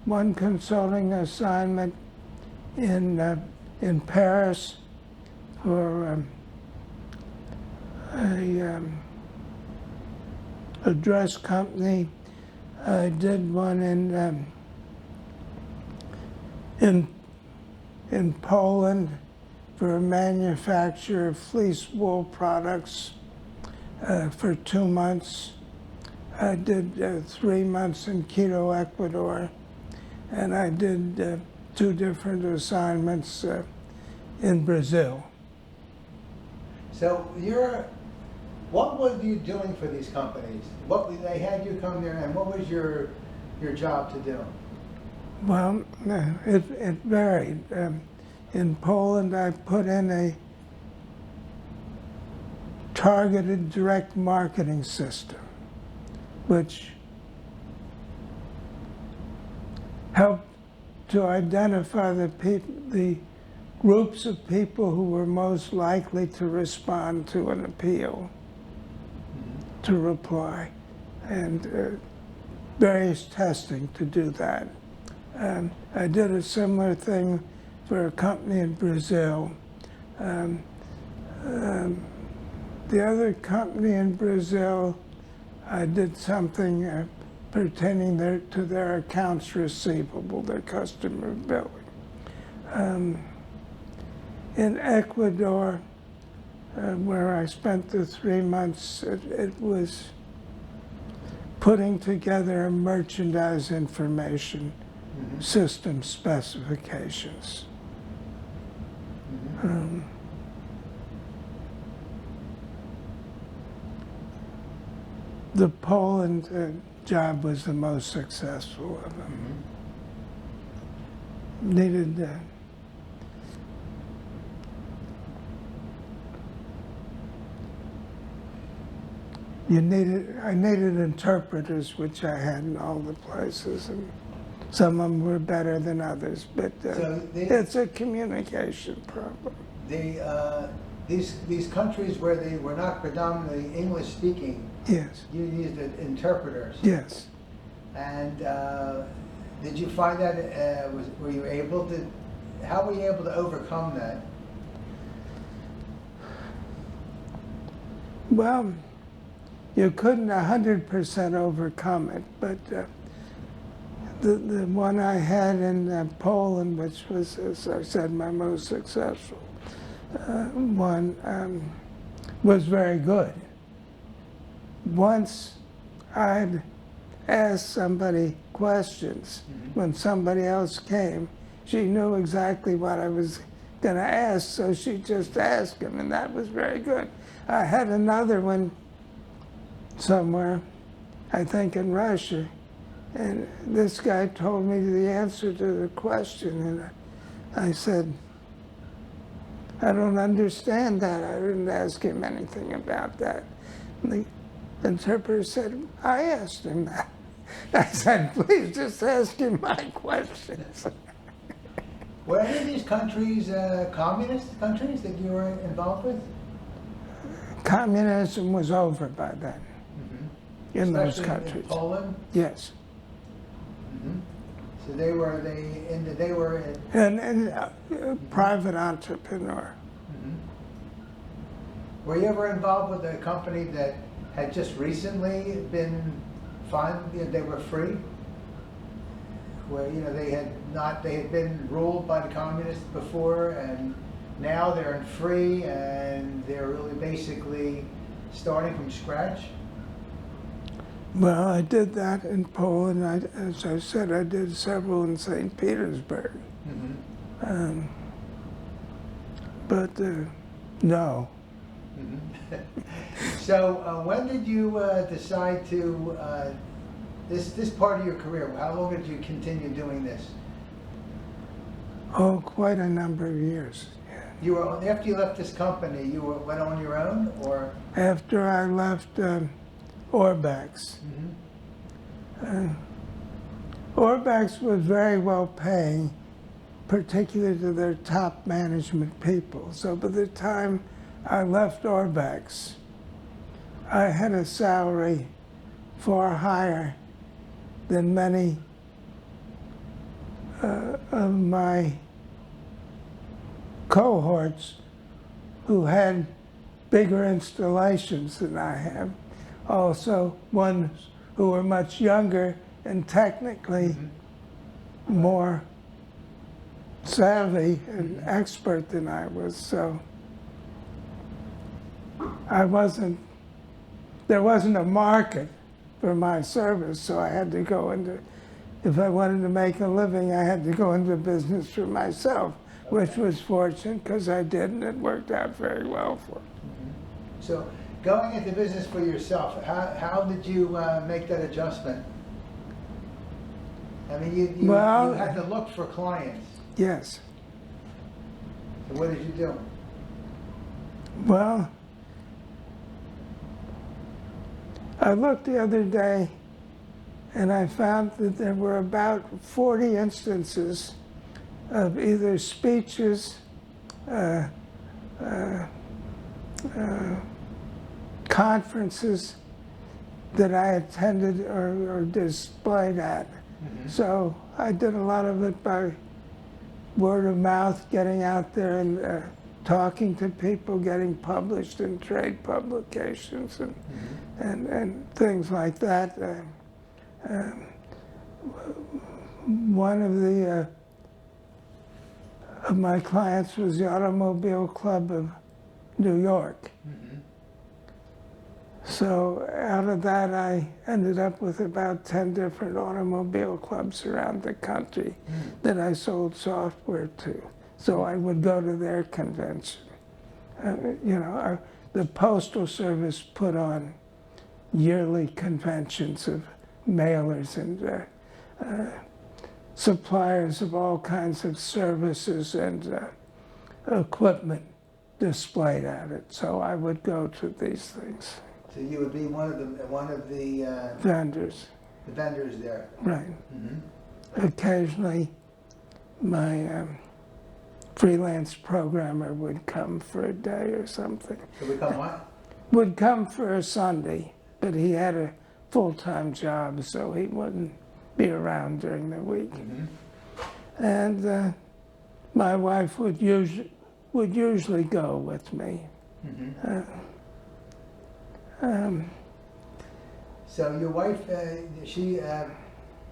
one consulting assignment in Paris for a dress company. I did one in Poland for a manufacturer of fleece wool products for 2 months. I did 3 months in Quito, Ecuador, and I did 2 different assignments in Brazil. So what were you doing for these companies? They had you come there, and what was your job to do? Well, it varied. In Poland, I put in a targeted direct marketing system, which helped to identify the groups of people who were most likely to respond to an appeal, to reply, and various testing to do that. I did a similar thing for a company in Brazil. The other company in Brazil, I did something pertaining to their accounts receivable, their customer billing. In Ecuador, where I spent the 3 months, it was putting together a merchandise information system specifications. The Poland job was the most successful of them. Needed I needed interpreters, which I had in all the places, and some of them were better than others, but it's a communication problem. These countries where they were not predominantly English speaking, Yes. you used interpreters. Yes. And did you find that, were you able to, how were you able to overcome that? Well, you couldn't 100% overcome it, but the one I had in Poland, which was, as I said, my most successful one, was very good. Once I'd asked somebody questions, when somebody else came, she knew exactly what I was going to ask, so she just asked him, and that was very good. I had another one somewhere, I think in Russia, and this guy told me the answer to the question, and I said, I don't understand that. I didn't ask him anything about that. And the interpreter said, I asked him that. I said, please just ask him my questions. Were any of these countries communist countries that you were involved with? Communism was over by then in those Especially countries. in Poland? Yes. So they were Private entrepreneur. Were you ever involved with a company that had just recently been fined, they were free? Where, they had been ruled by the communists before, and now they're free and they're really basically starting from scratch? Well, I did that in Poland. As I said, I did several in St. Petersburg. But no. So when did you decide to, this part of your career, how long did you continue doing this? Oh, quite a number of years. Yeah. You were, after you left this company, you went on your own, or? After I left Orbex. Orbex was very well paying, particularly to their top management people. So by the time I left Orbex, I had a salary far higher than many of my cohorts who had bigger installations than I have. Also, ones who were much younger and technically more savvy and expert than I was. So there wasn't a market for my service, so I had to go into, if I wanted to make a living, I had to go into business for myself, which was fortunate because I did, and it worked out very well for me. So going into business for yourself, how did you make that adjustment? I mean, you had to look for clients. Yes. So what did you do? Well, I looked the other day and I found that there were about 40 instances of either speeches, conferences that I attended or displayed at. So I did a lot of it by word of mouth, getting out there and talking to people, getting published in trade publications and things like that. One of my clients was the Automobile Club of New York. So out of that, I ended up with about 10 different automobile clubs around the country that I sold software to. So I would go to their convention. The Postal Service put on yearly conventions of mailers and suppliers of all kinds of services and equipment displayed at it. So I would go to these things. So you would be one of the Vendors. the vendors there. Right. Occasionally, my freelance programmer would come for a day or something. So become what? Would come for a Sunday, but he had a full-time job, so he wouldn't be around during the week. And my wife would usually go with me. So your wife,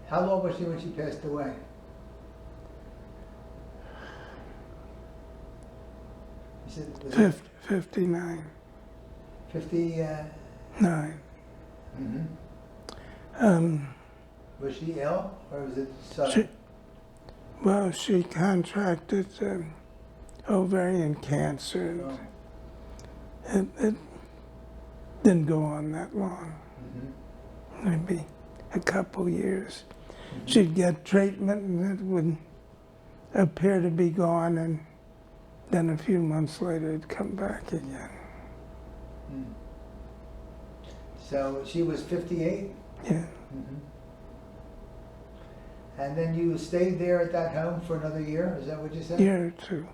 how old was she when she passed away? You said, was it 59. 50? 9. Was she ill, or was it sudden? She contracted ovarian cancer. And it didn't go on that long, maybe a couple years. She'd get treatment and it would appear to be gone, and then a few months later it'd come back again. So she was 58? Yeah. And then you stayed there at that home for another year, is that what you said? Year or two,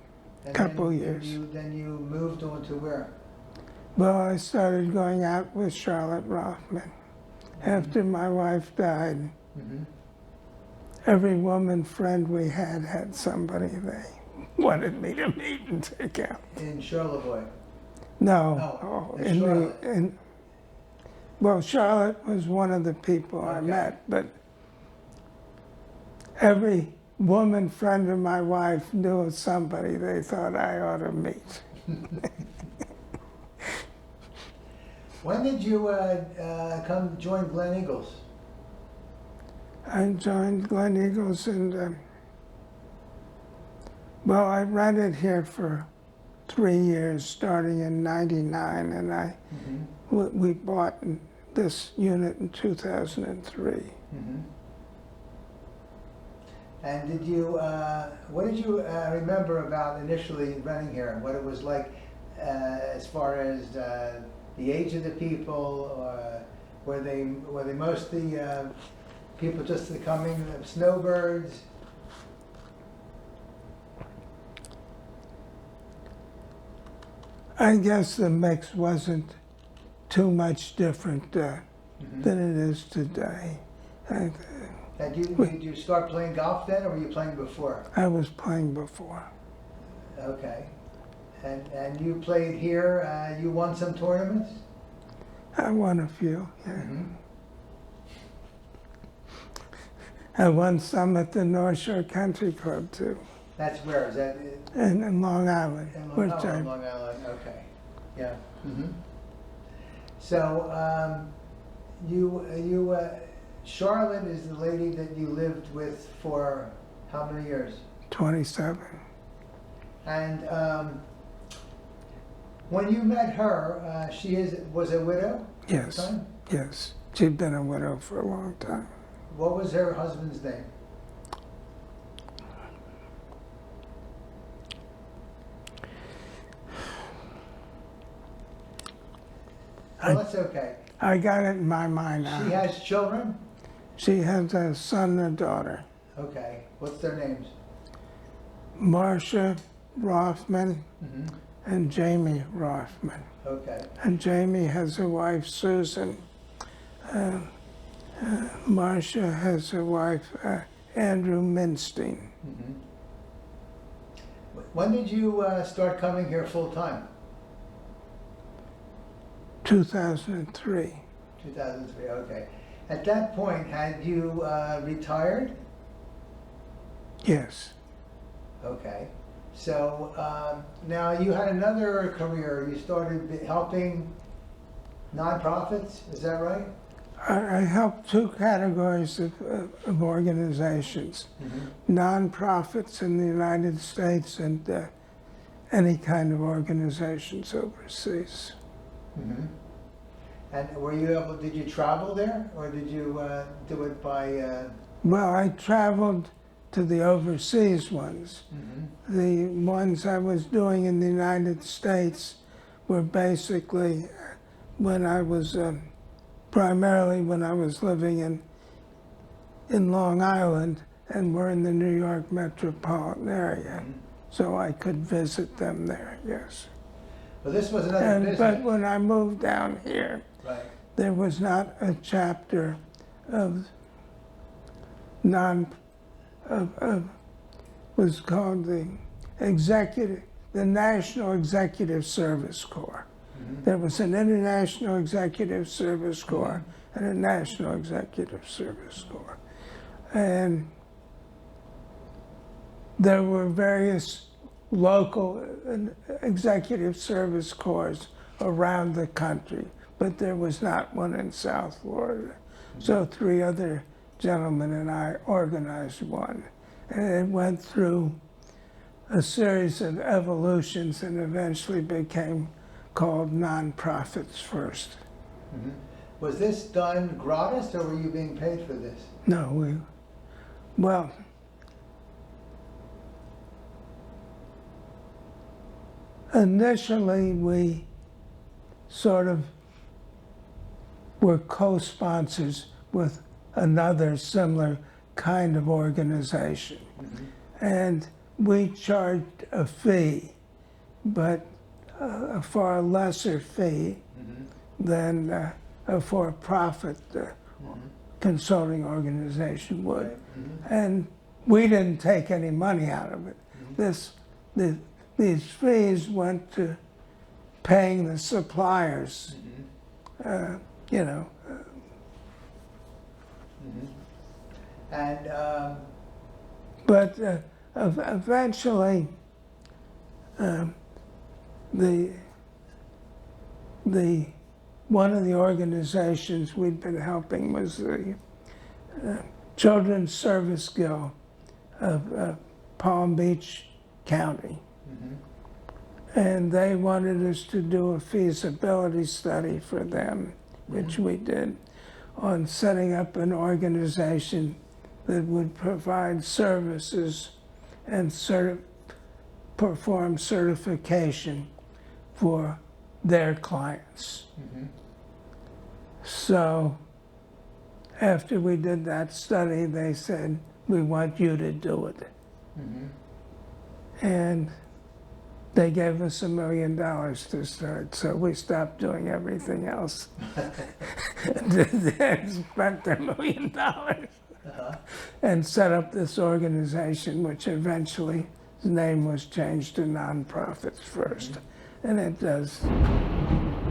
And couple then, years. Then you moved on to where? Well, I started going out with Charlotte Rothman. After my wife died, every woman friend we had somebody they wanted me to meet and take out. In Charlevoix? No, in Charlotte. Well, Charlotte was one of the people I met, but every woman friend of my wife knew of somebody they thought I ought to meet. When did you come join Glen Eagles? I joined Glen Eagles and, well, I rented here for 3 years, starting in '99, and we bought this unit in 2003. And did you, what did you remember about initially renting here, and what it was like as far as the age of the people, or were they mostly people just coming, snowbirds? I guess the mix wasn't too much different than it is today. And did you start playing golf then, or were you playing before? I was playing before. Okay. And you played here, you won some tournaments? I won a few, yeah. Mm-hmm. I won some at the North Shore Country Club too, That's where, is that? in Long Island, In which Long Island, okay. Yeah. Mm-hmm. So, Charlotte is the lady that you lived with for how many years? 27. And when you met her, was a widow? at the Yes, time? yes. She'd been a widow for a long time. What was her husband's name? Well, that's okay. I got it in my mind now. She has children? She has a son and a daughter. Okay. What's their names? Marcia Rothman Mm-hmm. and Jamie Rothman. Okay. And Jamie has a wife, Susan. Marcia has a wife, Andrew Minstein. Mm-hmm. When did you start coming here full time? 2003. 2003, okay. At that point, had you retired? Yes. Okay. So now you had another career. You started helping nonprofits, is that right? I help two categories of organizations. Mm-hmm. Nonprofits in the United States and any kind of organizations overseas. Mm-hmm. And did you travel there, or did you do it by? Well, I traveled to the overseas ones. Mm-hmm. The ones I was doing in the United States were basically when I was, primarily when I was living in Long Island and were in the New York metropolitan area. Mm-hmm. So I could visit them there, yes. Well, this was another business. But when I moved down here, Right. there was not a chapter of was called the National Executive Service Corps. Mm-hmm. There was an International Executive Service Corps and a National Executive Service Corps. And there were various local executive service corps around the country, but there was not one in South Florida. Mm-hmm. So three other gentlemen and I organized one. And it went through a series of evolutions and eventually became called Nonprofits First. Mm-hmm. Was this done gratis, or were you being paid for this? No, well, initially we sort of were co-sponsors with another similar kind of organization. Mm-hmm. And we charged a fee, but a far lesser fee Mm-hmm. than a for-profit Mm-hmm. consulting organization would. Right. Mm-hmm. And we didn't take any money out of it. Mm-hmm. These fees went to paying the suppliers, Mm-hmm. you know. Mm-hmm. And But eventually, the one of the organizations we'd been helping was the Children's Service Guild of Palm Beach County. mm-hmm. And they wanted us to do a feasibility study for them, which Mm-hmm. we did, on setting up an organization that would provide services and perform certification for their clients. Mm-hmm. So after we did that study, they said, we want you to do it. Mm-hmm. And they gave us $1 million to start, so we stopped doing everything else. They spent $1 million and set up this organization, which eventually the name was changed to Nonprofits First. And it does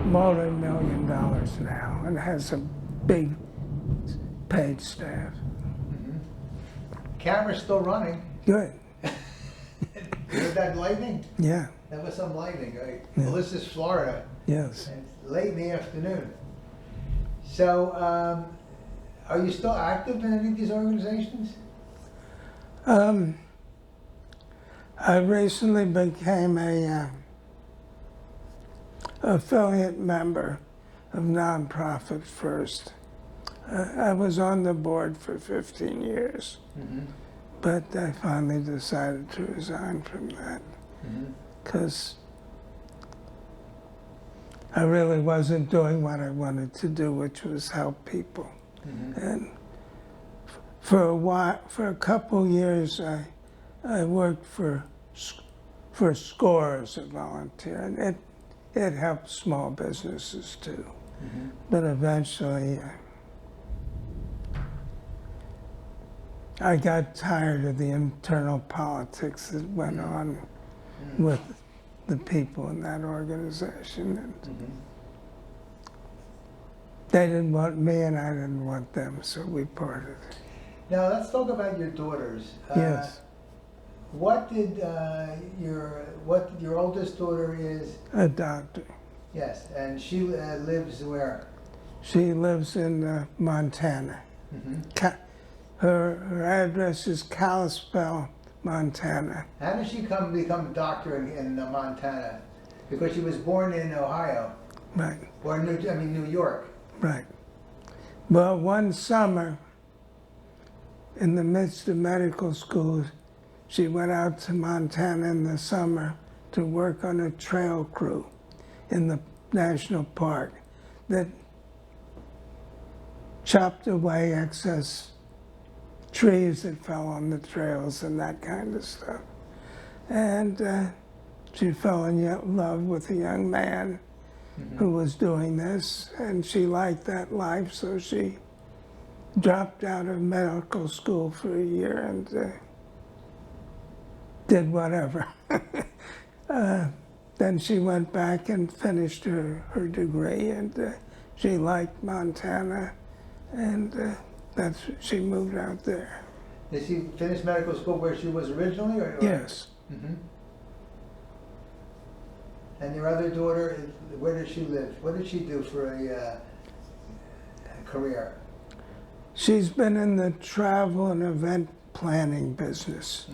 multi-million dollars now and has a big paid staff. Camera's still running. Good, You heard that lightning? yeah, That was some lightning, right? Yeah. Well, this is Florida. yes. And it's late in the afternoon. So, are you still active in any of these organizations? I recently became a affiliate member of Nonprofit First. I was on the board for 15 years, but I finally decided to resign from that because I really wasn't doing what I wanted to do, which was help people. And for a while, for a couple years, I worked for SCORE as a volunteer, and it helped small businesses too. But eventually, I got tired of the internal politics that went on with the people in that organization. And they didn't want me and I didn't want them, so we parted. Now, let's talk about your daughters. Yes, What did your oldest daughter is? a doctor. Yes, and she lives where? She lives in Montana. Her address is Kalispell, Montana. How did she become a doctor in Montana? Because she was born in Ohio, Right, or New York. right. Well, one summer, in the midst of medical school, she went out to Montana in the summer to work on a trail crew in the national park that chopped away excess trees that fell on the trails and that kind of stuff. And she fell in love with a young man who was doing this, and she liked that life, so she dropped out of medical school for a year and did whatever. Then she went back and finished her degree, and she liked Montana, and she moved out there. Did she finish medical school where she was originally? Or? Yes. And your other daughter, where does she live? What did she do for a career? She's been in the travel and event planning business.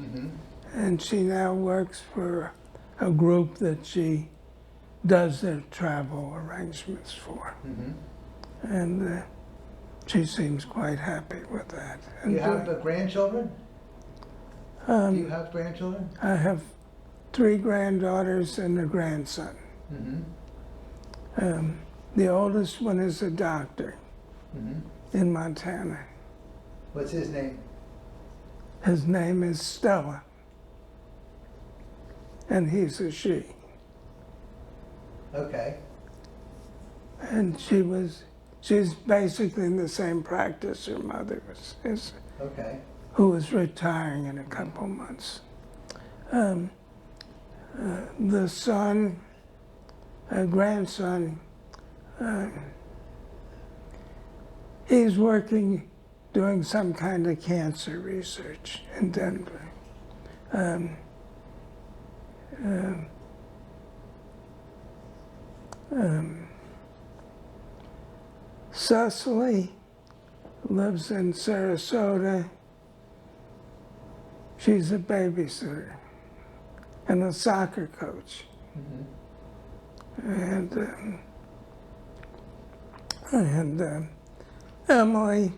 And she now works for a group that she does their travel arrangements for. And she seems quite happy with that. Do you have grandchildren? Do you have grandchildren? I have 3 granddaughters and a grandson. The oldest one is a doctor in Montana. What's his name? His name is Stella, and he's a she. Okay. And she's basically in the same practice her mother is, Okay. who is retiring in a couple months. The son, grandson, he's working, doing some kind of cancer research in Denver. Cecily lives in Sarasota. She's a babysitter and a soccer coach. And Emily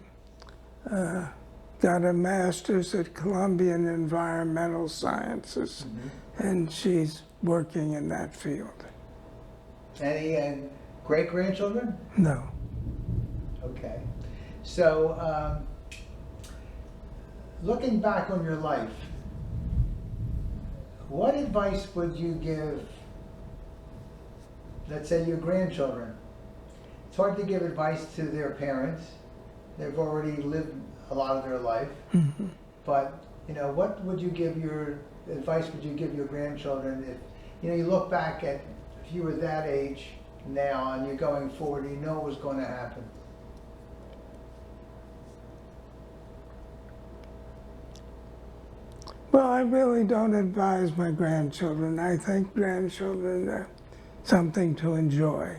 got a master's at Columbia in Environmental Sciences, and she's working in that field. Any great-grandchildren? No. Okay. So, looking back on your life, What advice would you give, let's say, your grandchildren? It's hard to give advice to their parents. They've already lived a lot of their life. But, what would you give advice would you give your grandchildren if, you look back at, if you were that age now and you're going forward, you know what was going to happen? Well, I really don't advise my grandchildren. I think grandchildren are something to enjoy,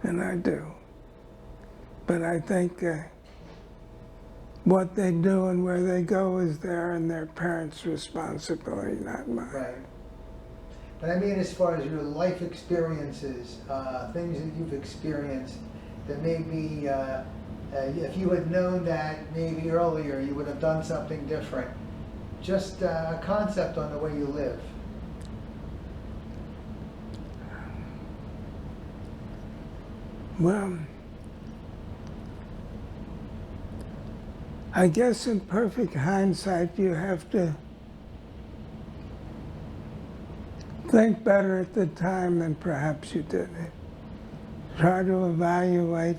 and I do. But I think what they do and where they go is their and their parents' responsibility, not mine. Right. But I mean, as far as your life experiences, things that you've experienced that maybe, if you had known that maybe earlier, you would have done something different. Just a concept on the way you live. Well, I guess in perfect hindsight, you have to think better at the time than perhaps you did. Try to evaluate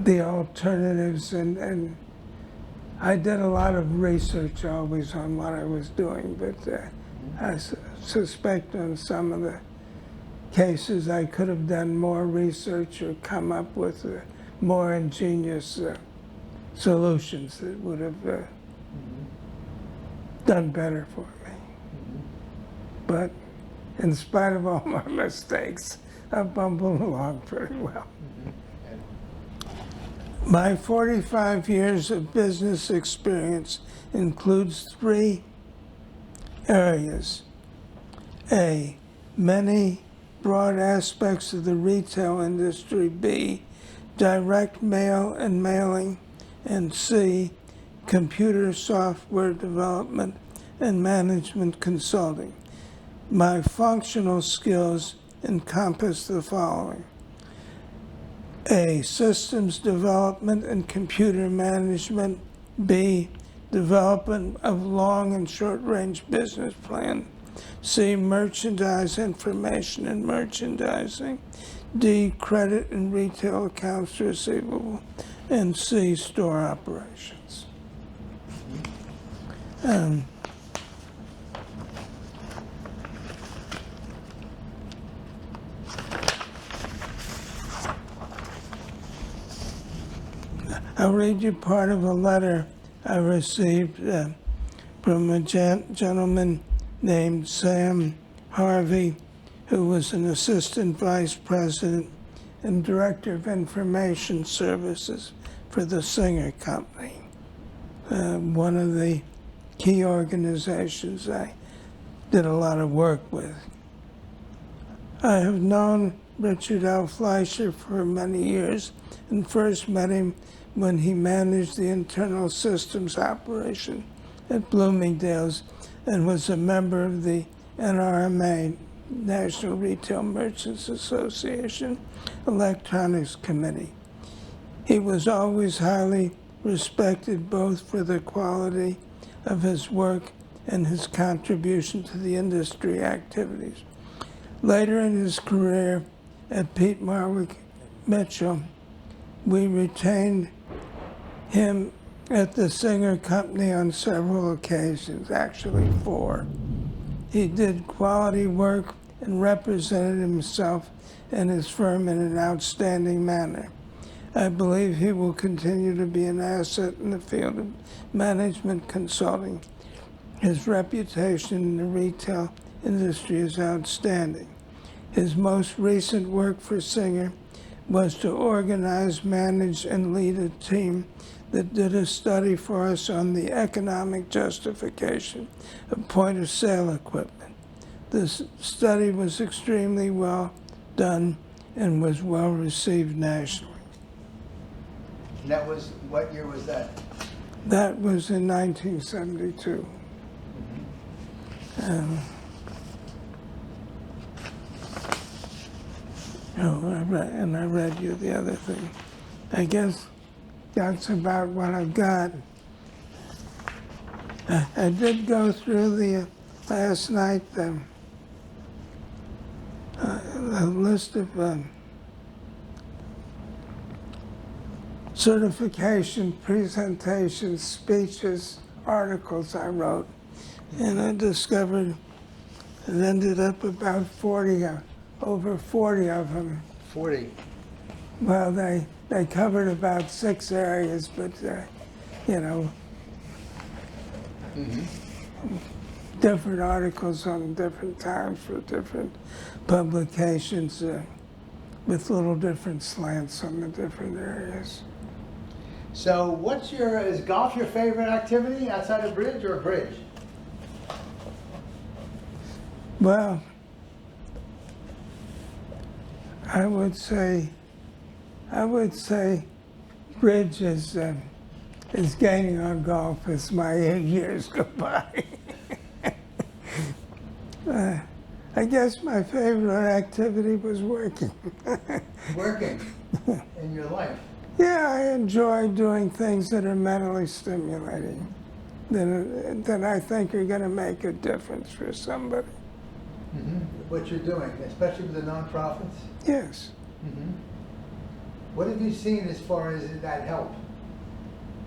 the alternatives, and I did a lot of research always on what I was doing, but I suspect on some of the cases I could have done more research or come up with more ingenious solutions that would have done better for me. But in spite of all my mistakes, I bumbled along pretty well. My 45 years of business experience includes 3 areas. A, many broad aspects of the retail industry. B, direct mail and mailing. And C, computer software development and management consulting. My functional skills encompass the following. A, systems development and computer management. B, development of long and short-range business plan. C, merchandise information and merchandising. D, credit and retail accounts receivable. And C, store operations. I'll read you part of a letter I received from a gentleman named Sam Harvey, who was an assistant vice president and director of information services for the Singer Company, one of the key organizations I did a lot of work with. I have known Richard L. Fleisher for many years and first met him when he managed the internal systems operation at Bloomingdale's and was a member of the NRMA, National Retail Merchants Association, Electronics Committee. He was always highly respected both for the quality of his work and his contribution to the industry activities. Later in his career at Pete Marwick Mitchell, we retained him at the Singer Company on several occasions, actually 4. He did quality work and represented himself and his firm in an outstanding manner. I believe he will continue to be an asset in the field of management consulting. His reputation in the retail industry is outstanding. His most recent work for Singer was to organize, manage, and lead a team that did a study for us on the economic justification of point-of-sale equipment. This study was extremely well done and was well received nationally. And that was, what year was that? That was in 1972. I read you the other thing. I guess that's about what I've got. I did go through the last night a list of certification, presentations, speeches, articles I wrote, and I discovered it ended up about 40, over 40 of them. 40. Well, they covered about 6 areas, but you know, different articles on different times for different publications with little different slants on the different areas. So is golf your favorite activity outside of bridge or bridge? Well, I would say bridge is gaining on golf as my 8 years go by. I guess my favorite activity was working. Working in your life. Yeah, I enjoy doing things that are mentally stimulating, that I think are going to make a difference for somebody. What you're doing, especially with the nonprofits. Yes. What have you seen as far as that help?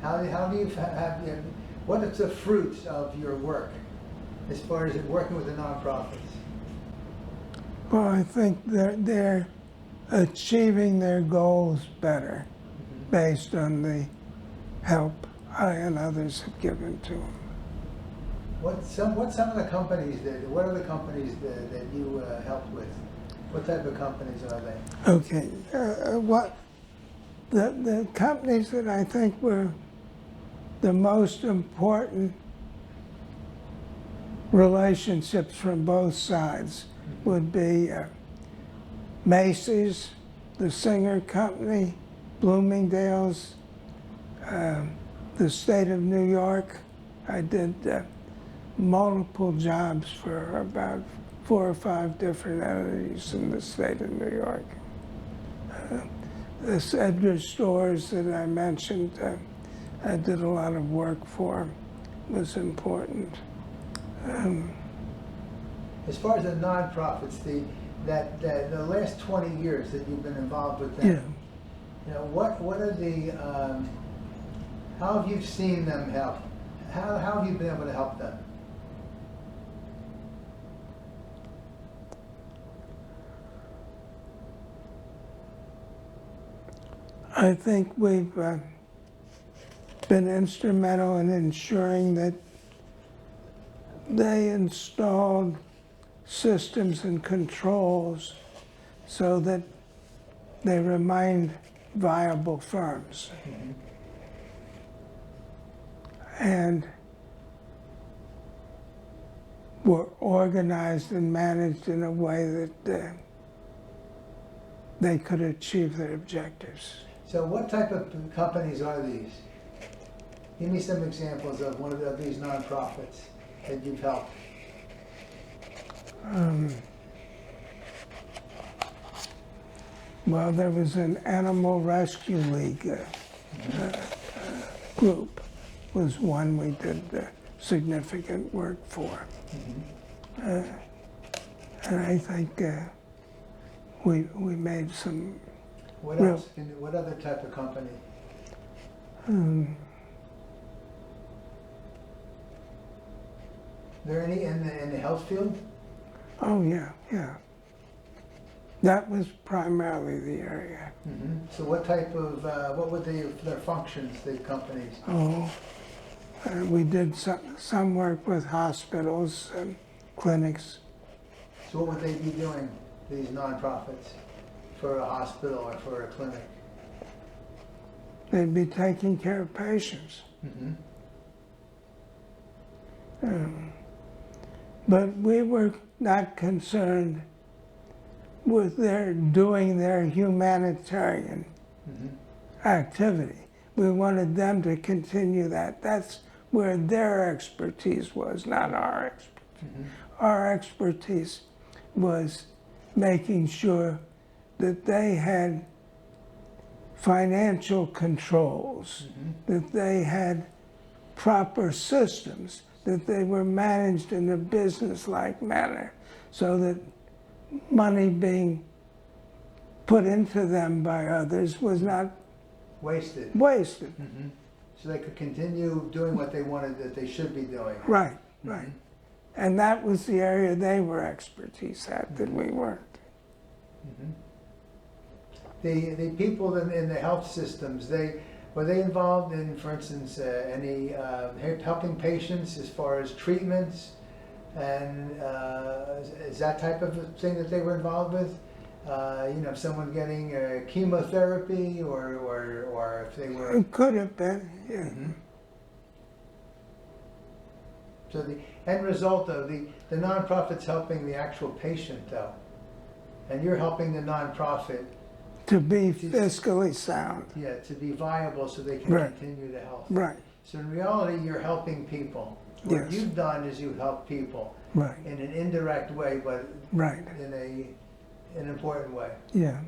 How do you what is the fruits of your work as far as working with the nonprofits? Well, I think they're achieving their goals better based on the help I and others have given to them. What some of the companies what are the companies that you helped with? What type of companies are they? Okay, what the companies that I think were the most important relationships from both sides would be Macy's, the Singer Company, Bloomingdale's, the state of New York. I did multiple jobs for about 4 or 5 different entities in the state of New York. This Edgar Stores that I mentioned, I did a lot of work for, was important. As far as the nonprofits, the last 20 years that you've been involved with them, Yeah. you know, what are the how have you seen them help? How have you been able to help them? I think we've been instrumental in ensuring that they installed systems and controls so that they remained viable firms. And were organized and managed in a way that they could achieve their objectives. So what type of companies are these? Give me some examples of one of these nonprofits that you've helped. Well, there was an Animal Rescue League group was one we did significant work for. And I think we made some. What else? What other type of company? There any in the health field? Oh yeah. That was primarily the area. So what type of what were their functions? The companies? We did some work with hospitals and clinics. So what would they be doing? These nonprofits for a hospital or for a clinic? They'd be taking care of patients. But we were not concerned with doing their humanitarian activity. We wanted them to continue that. That's where their expertise was, not our expertise. Our expertise was making sure that they had financial controls, that they had proper systems that they were managed in a business-like manner, so that money being put into them by others was not Wasted. wasted. So they could continue doing what they wanted, that they should be doing. Right, right. And that was the area they were expertise at, that we weren't. The people in the health systems, were they involved in, for instance, any helping patients as far as treatments, and is that type of thing that they were involved with? You know, someone getting chemotherapy, or if they were. It could have been, yeah. So the end result of the nonprofit's helping the actual patient, though, and you're helping the nonprofit. To be fiscally sound. Yeah, to be viable so they can Right. continue to help. Right, So in reality, you're helping people. What Yes. you've done is you help people right, in an indirect way, but right. in an important way. Yeah.